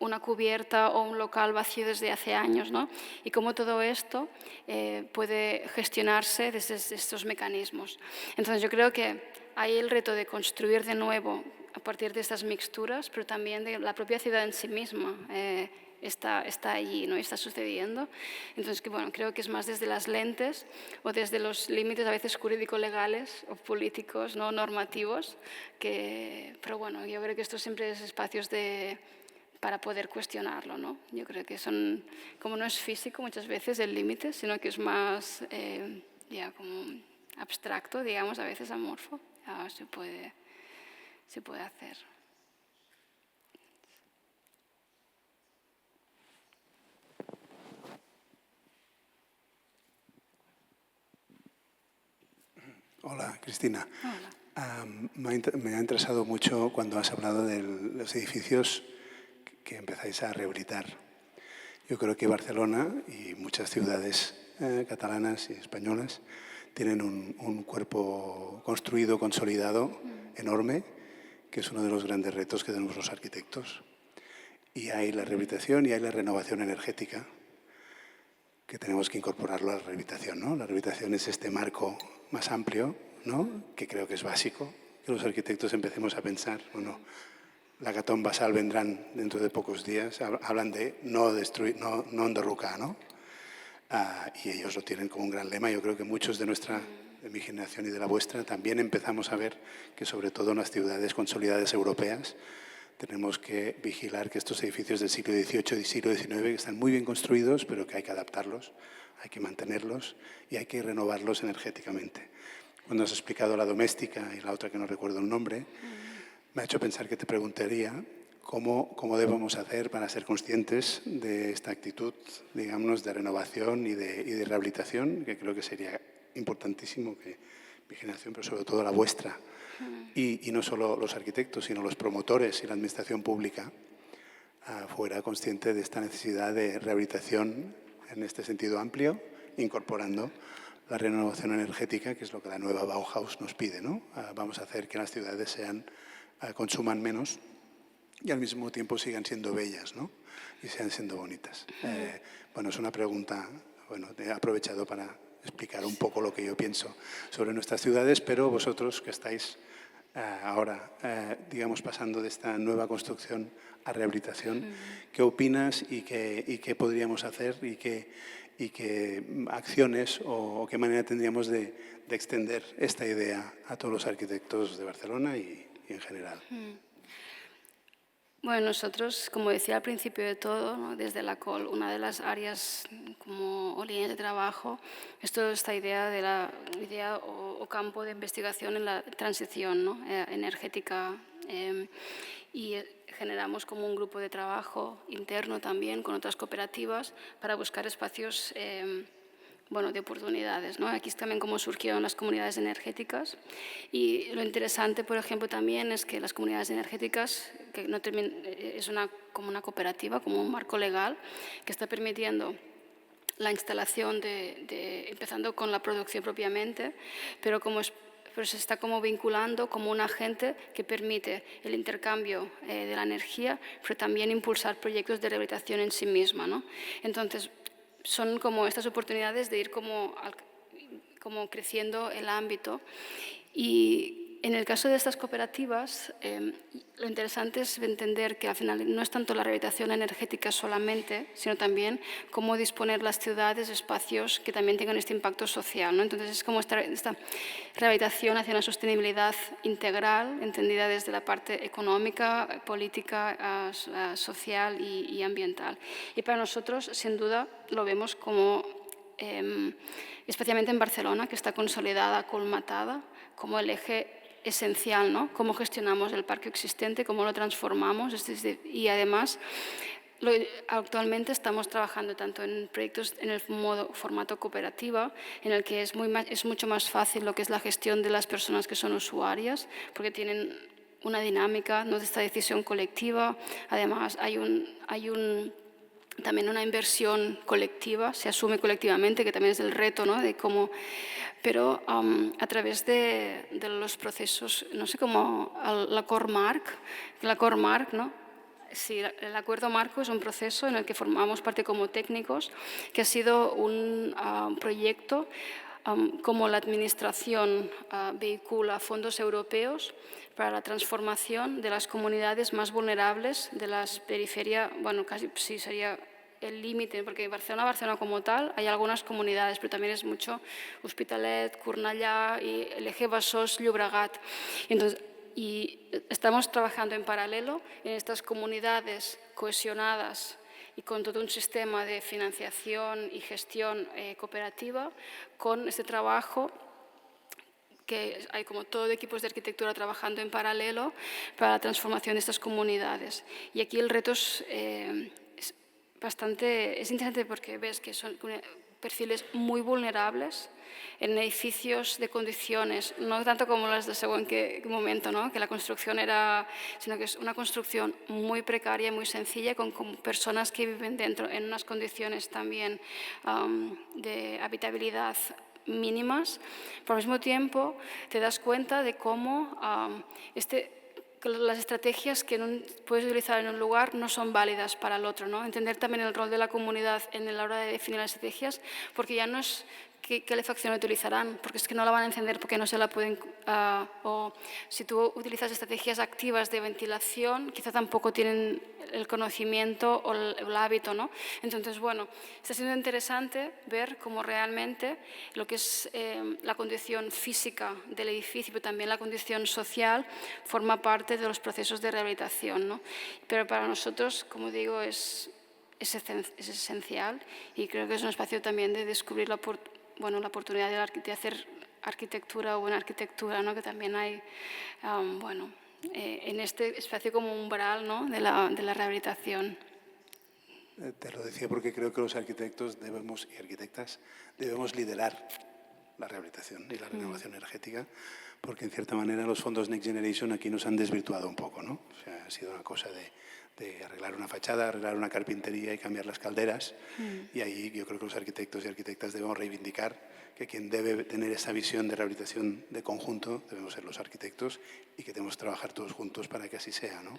una cubierta o un local vacío desde hace años, ¿no? Y cómo todo esto puede gestionarse desde estos mecanismos. Entonces yo creo que hay el reto de construir de nuevo a partir de estas mixturas, pero también de la propia ciudad en sí misma. Está allí, ¿no?, y está sucediendo. Entonces, bueno, creo que es más desde las lentes o desde los límites a veces jurídico-legales o políticos, ¿no?, normativos, pero bueno, yo creo que esto siempre es espacios para poder cuestionarlo, ¿no? Yo creo que como no es físico muchas veces el límite, sino que es más ya como abstracto, digamos, a veces amorfo, se puede hacer. Hola, Cristina. Hola. Me ha interesado mucho cuando has hablado de los edificios que empezáis a rehabilitar. Yo creo que Barcelona y muchas ciudades catalanas y españolas tienen un cuerpo construido, consolidado, enorme, que es uno de los grandes retos que tenemos los arquitectos. Y hay la rehabilitación y hay la renovación energética, que tenemos que incorporarlo a la rehabilitación, ¿no? La rehabilitación es este marco más amplio, ¿no?, que creo que es básico, que los arquitectos empecemos a pensar, bueno, la Gatón Basal vendrán dentro de pocos días, hablan de no enderrocar, ¿no? Y ellos lo tienen como un gran lema. Yo creo que muchos de mi generación y de la vuestra también empezamos a ver que, sobre todo en las ciudades consolidadas europeas, tenemos que vigilar que estos edificios del siglo XVIII y siglo XIX, que están muy bien construidos, pero que hay que adaptarlos, hay que mantenerlos y hay que renovarlos energéticamente. cuando has explicado la doméstica y la otra que no recuerdo el nombre, me ha hecho pensar que te preguntaría cómo debemos hacer para ser conscientes de esta actitud, digamos, de renovación y de rehabilitación, que creo que sería importantísimo que mi generación, pero sobre todo la vuestra, y no solo los arquitectos, sino los promotores y la administración pública, fuera consciente de esta necesidad de rehabilitación en este sentido amplio, incorporando la renovación energética, que es lo que la nueva Bauhaus nos pide, ¿no? Vamos a hacer que las ciudades consuman menos y al mismo tiempo sigan siendo bellas, ¿no? Y sigan siendo bonitas. Bueno, es una pregunta, bueno, he aprovechado para explicar un poco lo que yo pienso sobre nuestras ciudades, pero vosotros que estáis ahora, digamos, pasando de esta nueva construcción a rehabilitación, ¿qué opinas y qué podríamos hacer y qué acciones o qué manera tendríamos de extender esta idea a todos los arquitectos de Barcelona y en general? Bueno, nosotros, como decía al principio de todo, ¿no? Desde la COL, una de las áreas como o líneas de trabajo es toda esta idea de la idea o campo de investigación en la transición, ¿no? Energética, y generamos como un grupo de trabajo interno también con otras cooperativas para buscar espacios de oportunidades, ¿no? Aquí es también como surgieron las comunidades energéticas, y lo interesante, por ejemplo, también es que las comunidades energéticas, que es como una cooperativa, como un marco legal que está permitiendo la instalación empezando con la producción propiamente, pero se está como vinculando como un agente que permite el intercambio de la energía, pero también impulsar proyectos de rehabilitación en sí misma, ¿no? Entonces, son como estas oportunidades de ir como creciendo el ámbito. Y en el caso de estas cooperativas, lo interesante es entender que al final no es tanto la rehabilitación energética solamente, sino también cómo disponer las ciudades de espacios que también tengan este impacto social, ¿no? Entonces es como esta rehabilitación hacia una sostenibilidad integral, entendida desde la parte económica, política, social y ambiental. Y para nosotros, sin duda, lo vemos como, especialmente en Barcelona, que está consolidada, colmatada, como el eje esencial, ¿no? Cómo gestionamos el parque existente, cómo lo transformamos, y además actualmente estamos trabajando tanto en proyectos en el formato cooperativa, en el que es mucho más fácil lo que es la gestión de las personas que son usuarias, porque tienen una dinámica, ¿no?, de esta decisión colectiva. Además también una inversión colectiva, se asume colectivamente, que también es el reto, ¿no?, de cómo, pero a través de los procesos, no sé, como l'acord marc, ¿no? Sí, el acuerdo marco es un proceso en el que formamos parte como técnicos, que ha sido un proyecto como la administración vehicula fondos europeos para la transformación de las comunidades más vulnerables de las periferias, bueno, casi sí sería el límite, porque Barcelona como tal hay algunas comunidades, pero también es mucho Hospitalet, Cornellà y el eje Besòs-Llobregat. Y estamos trabajando en paralelo en estas comunidades cohesionadas y con todo un sistema de financiación y gestión cooperativa, con este trabajo que hay como todo de equipos de arquitectura trabajando en paralelo para la transformación de estas comunidades. Y aquí el reto es interesante porque ves que son perfiles muy vulnerables en edificios de condiciones, no tanto como las de según qué momento, ¿no?, que la construcción sino que es una construcción muy precaria, muy sencilla, con personas que viven dentro en unas condiciones también de habitabilidad mínimas. Pero al mismo tiempo te das cuenta de cómo las estrategias que puedes utilizar en un lugar no son válidas para el otro, ¿no? Entender también el rol de la comunidad en la hora de definir las estrategias, porque ya no es qué calefacción utilizarán, porque es que no la van a encender porque no se la pueden... o si tú utilizas estrategias activas de ventilación, quizá tampoco tienen el conocimiento o el hábito, ¿no? Entonces, bueno, está siendo interesante ver cómo realmente lo que es la condición física del edificio, pero también la condición social, forma parte de los procesos de rehabilitación, ¿no? Pero para nosotros, como digo, es esencial, y creo que es un espacio también de descubrir la oportunidad de hacer arquitectura o buena arquitectura, ¿no? Que también hay, bueno, en este espacio como umbral, ¿no? de la rehabilitación. Te lo decía porque creo que los arquitectos y arquitectas debemos liderar la rehabilitación y la renovación energética, porque en cierta manera los fondos Next Generation aquí nos han desvirtuado un poco, ¿no? O sea, ha sido una cosa de arreglar una fachada, arreglar una carpintería y cambiar las calderas. Y ahí yo creo que los arquitectos y arquitectas debemos reivindicar que quien debe tener esa visión de rehabilitación de conjunto debemos ser los arquitectos y que debemos trabajar todos juntos para que así sea, ¿no?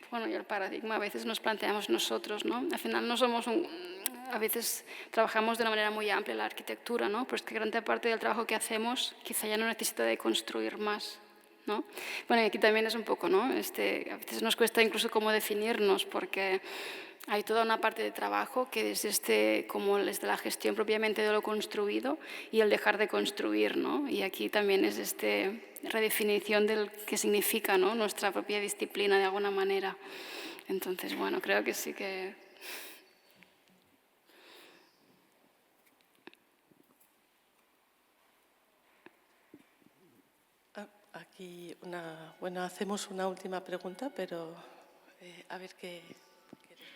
Bueno, y el paradigma a veces nos planteamos nosotros, ¿no? Al final no somos a veces trabajamos de una manera muy amplia la arquitectura, ¿no? Pero es que gran parte del trabajo que hacemos quizá ya no necesita de construir más, ¿no? Bueno, y aquí también es un poco, ¿no? A veces nos cuesta incluso cómo definirnos, porque hay toda una parte de trabajo que es como desde la gestión propiamente de lo construido y el dejar de construir, ¿no? Y aquí también es redefinición del qué significa, ¿no? Nuestra propia disciplina de alguna manera. Entonces, bueno, creo que sí que... Aquí bueno, hacemos una última pregunta, pero a ver qué quieres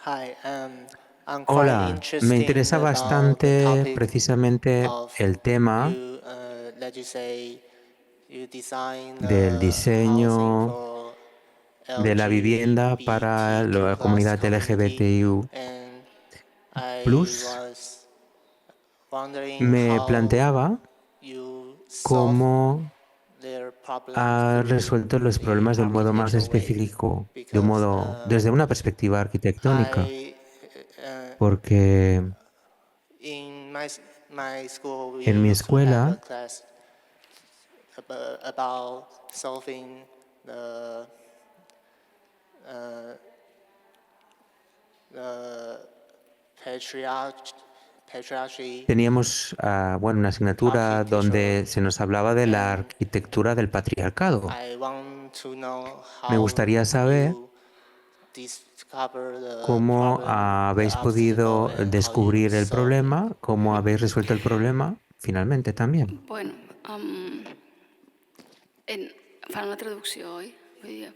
plantear. Hola, me interesa bastante precisamente el tema del diseño de la vivienda para la comunidad LGBTIQ+. Me planteaba cómo ha resuelto los problemas de un modo más específico, desde una perspectiva arquitectónica, porque en mi escuela teníamos una asignatura donde se nos hablaba de la arquitectura del patriarcado. Me gustaría saber cómo habéis podido descubrir el problema, cómo habéis resuelto el problema finalmente también. Bueno, fan una traducció, oi? Vull dir,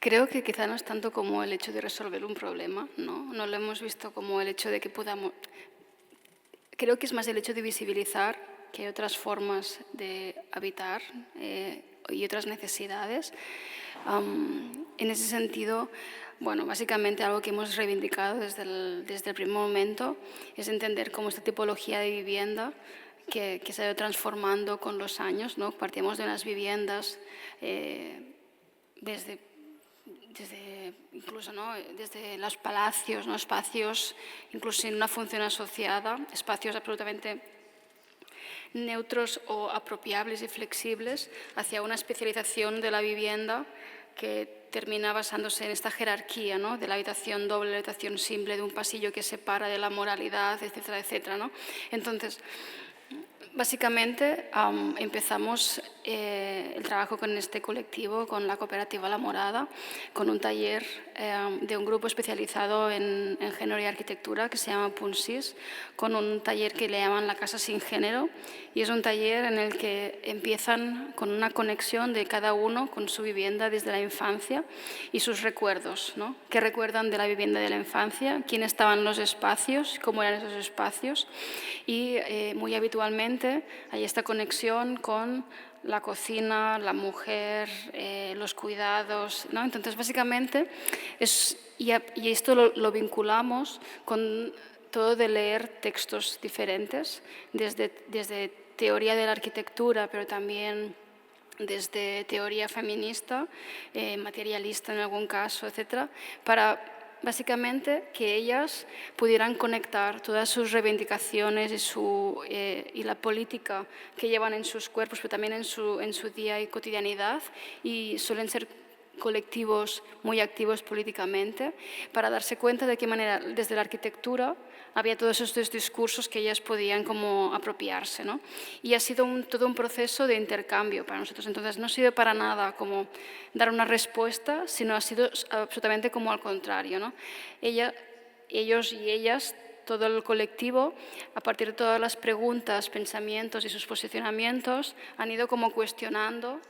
creo que quizá no es tanto como el hecho de resolver un problema, ¿no? No lo hemos visto como el hecho de que podamos... Creo que es más el hecho de visibilizar que hay otras formas de habitar y otras necesidades. En ese sentido, bueno, básicamente algo que hemos reivindicado desde el primer momento es entender cómo esta tipología de vivienda que se ha ido transformando con los años, ¿no? Partimos de unas viviendas desde incluso, ¿no? Desde los palacios, ¿no? Espacios incluso sin una función asociada, espacios absolutamente neutros o apropiables y flexibles hacia una especialización de la vivienda que termina basándose en esta jerarquía, ¿no? De la habitación doble, la habitación simple, de un pasillo que separa de la moralidad, etcétera, etcétera, ¿no? Entonces, básicamente empezamos el trabajo con este colectivo, con la cooperativa La Morada, con un taller de un grupo especializado en género y arquitectura que se llama Punsis, con un taller que le llaman La Casa Sin Género, y es un taller en el que empiezan con una conexión de cada uno con su vivienda desde la infancia y sus recuerdos, ¿no? ¿Qué recuerdan de la vivienda de la infancia? ¿Quién estaban los espacios? ¿Cómo eran esos espacios? Y muy habitualmente hay esta conexión con la cocina, la mujer, los cuidados, ¿no? Entonces, básicamente, y esto lo vinculamos con todo de leer textos diferentes, desde teoría de la arquitectura, pero también desde teoría feminista, materialista en algún caso, etcétera, para básicamente que ellas pudieran conectar todas sus reivindicaciones y la política que llevan en sus cuerpos, pero también en su día y cotidianidad, y suelen ser colectivos muy activos políticamente, para darse cuenta de qué manera desde la arquitectura había todos estos discursos que ellas podían como apropiarse, ¿no? Y ha sido todo un proceso de intercambio para nosotros. Entonces, no ha sido para nada como dar una respuesta, sino ha sido absolutamente como al contrario, ¿no? Ellos y ellas todo el colectivo, a partir de todas las preguntas, pensamientos y sus posicionamientos, han ido como cuestionando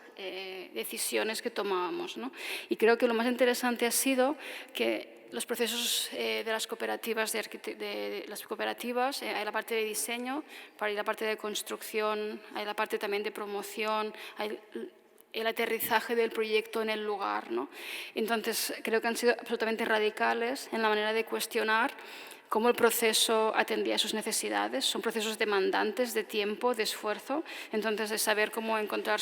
decisiones que tomábamos, ¿no? Y creo que lo más interesante ha sido que los procesos de las cooperativas, hay la parte de diseño, hay la parte de construcción, hay la parte también de promoción, hay el aterrizaje del proyecto en el lugar, ¿no? Entonces, creo que han sido absolutamente radicales en la manera de cuestionar cómo el proceso atendía a sus necesidades. Son procesos demandantes de tiempo, de esfuerzo, entonces de saber cómo encontrar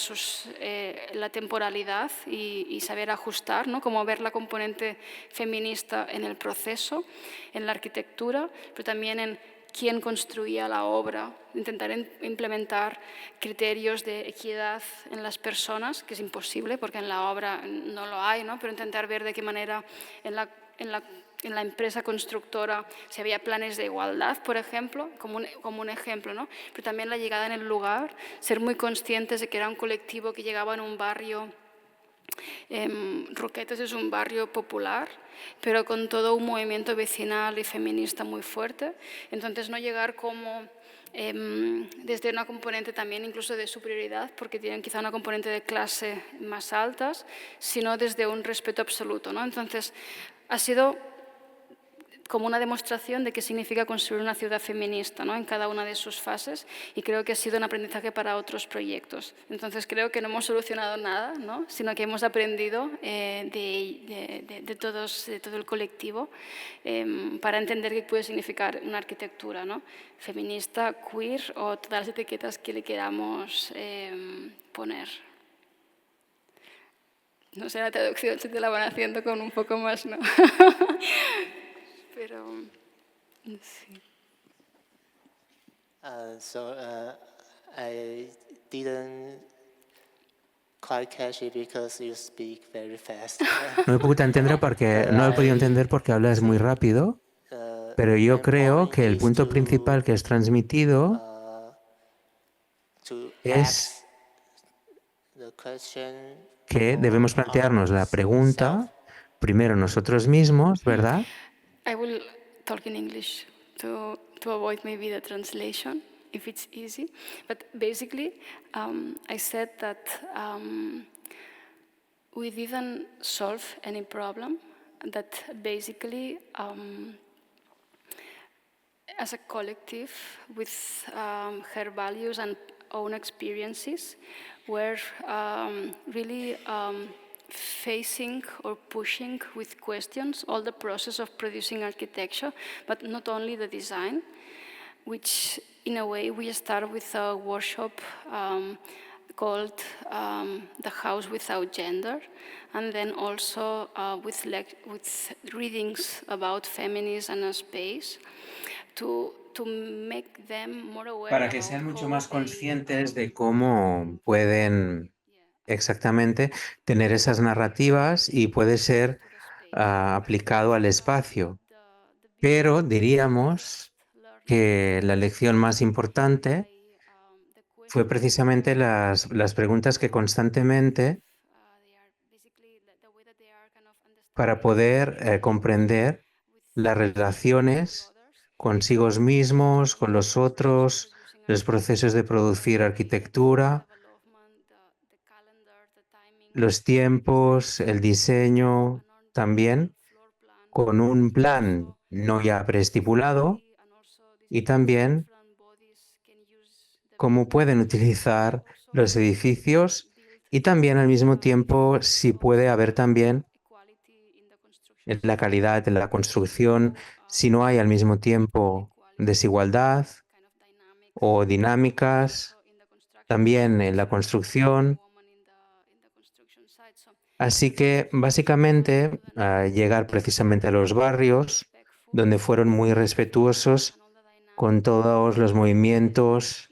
la temporalidad y saber ajustar, ¿no? Cómo ver la componente feminista en el proceso, en la arquitectura, pero también en quién construía la obra, intentar implementar criterios de equidad en las personas, que es imposible porque en la obra no lo hay, ¿no? Pero intentar ver de qué manera en la empresa constructora si había planes de igualdad, por ejemplo, como un ejemplo, ¿no? Pero también la llegada en el lugar, ser muy conscientes de que era un colectivo que llegaba en un barrio. Roquetas es un barrio popular, pero con todo un movimiento vecinal y feminista muy fuerte. Entonces no llegar como desde una componente también incluso de superioridad, porque tienen quizá una componente de clase más altas, sino desde un respeto absoluto, ¿no? Entonces ha sido como una demostración de qué significa construir una ciudad feminista, ¿no? En cada una de sus fases, y creo que ha sido un aprendizaje para otros proyectos. Entonces creo que no hemos solucionado nada, ¿no? Sino que hemos aprendido de todo el colectivo para entender qué puede significar una arquitectura, ¿no? Feminista, queer o todas las etiquetas que le queramos poner. No sé, la traducción se te la van haciendo con un poco más, ¿no? Pero sí. I didn't quite catch it because you speak very fast. No he podido entender porque hablas muy rápido, pero yo creo que el punto principal que has transmitido es que debemos plantearnos la pregunta primero nosotros mismos, ¿verdad? I will talk in English to avoid maybe the translation, if it's easy. But basically, I said that we didn't solve any problem, that basically, as a collective with her values and own experiences, we're really facing or pushing with questions all the process of producing architecture, but not only the design, which in a way we start with a workshop called The House Without Gender, and then also with readings about feminism and space to make them more aware. Para que sean mucho más conscientes de cómo pueden exactamente tener esas narrativas y puede ser aplicado al espacio. Pero diríamos que la lección más importante fue precisamente las preguntas que constantemente, para poder comprender las relaciones consigo mismos, con los otros, los procesos de producir arquitectura, los tiempos, el diseño, también con un plan no ya preestipulado, y también cómo pueden utilizar los edificios, y también al mismo tiempo si puede haber también en la calidad de la construcción, si no hay al mismo tiempo desigualdad o dinámicas, también en la construcción. Así que básicamente llegar precisamente a los barrios donde fueron muy respetuosos con todos los movimientos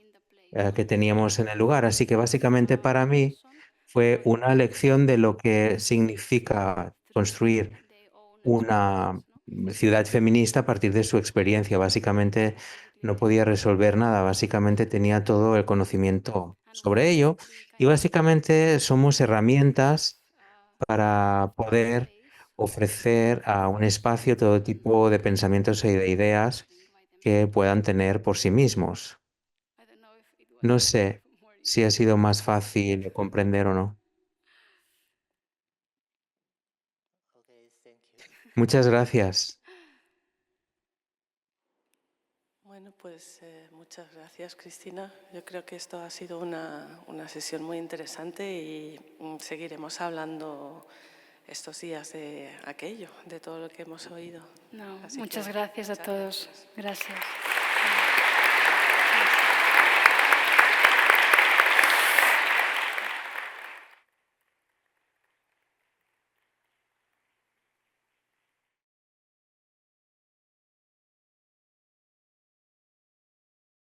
que teníamos en el lugar. Así que básicamente para mí fue una lección de lo que significa construir una ciudad feminista a partir de su experiencia. Básicamente no podía resolver nada, básicamente tenía todo el conocimiento sobre ello, y básicamente somos herramientas para poder ofrecer a un espacio todo tipo de pensamientos y de ideas que puedan tener por sí mismos. No sé si ha sido más fácil comprender o no. Muchas gracias. Bueno, pues muchas gracias, Cristina. Yo creo que esto ha sido una sesión muy interesante y seguiremos hablando estos días de aquello, de todo lo que hemos oído. Muchas gracias a todos. Gracias.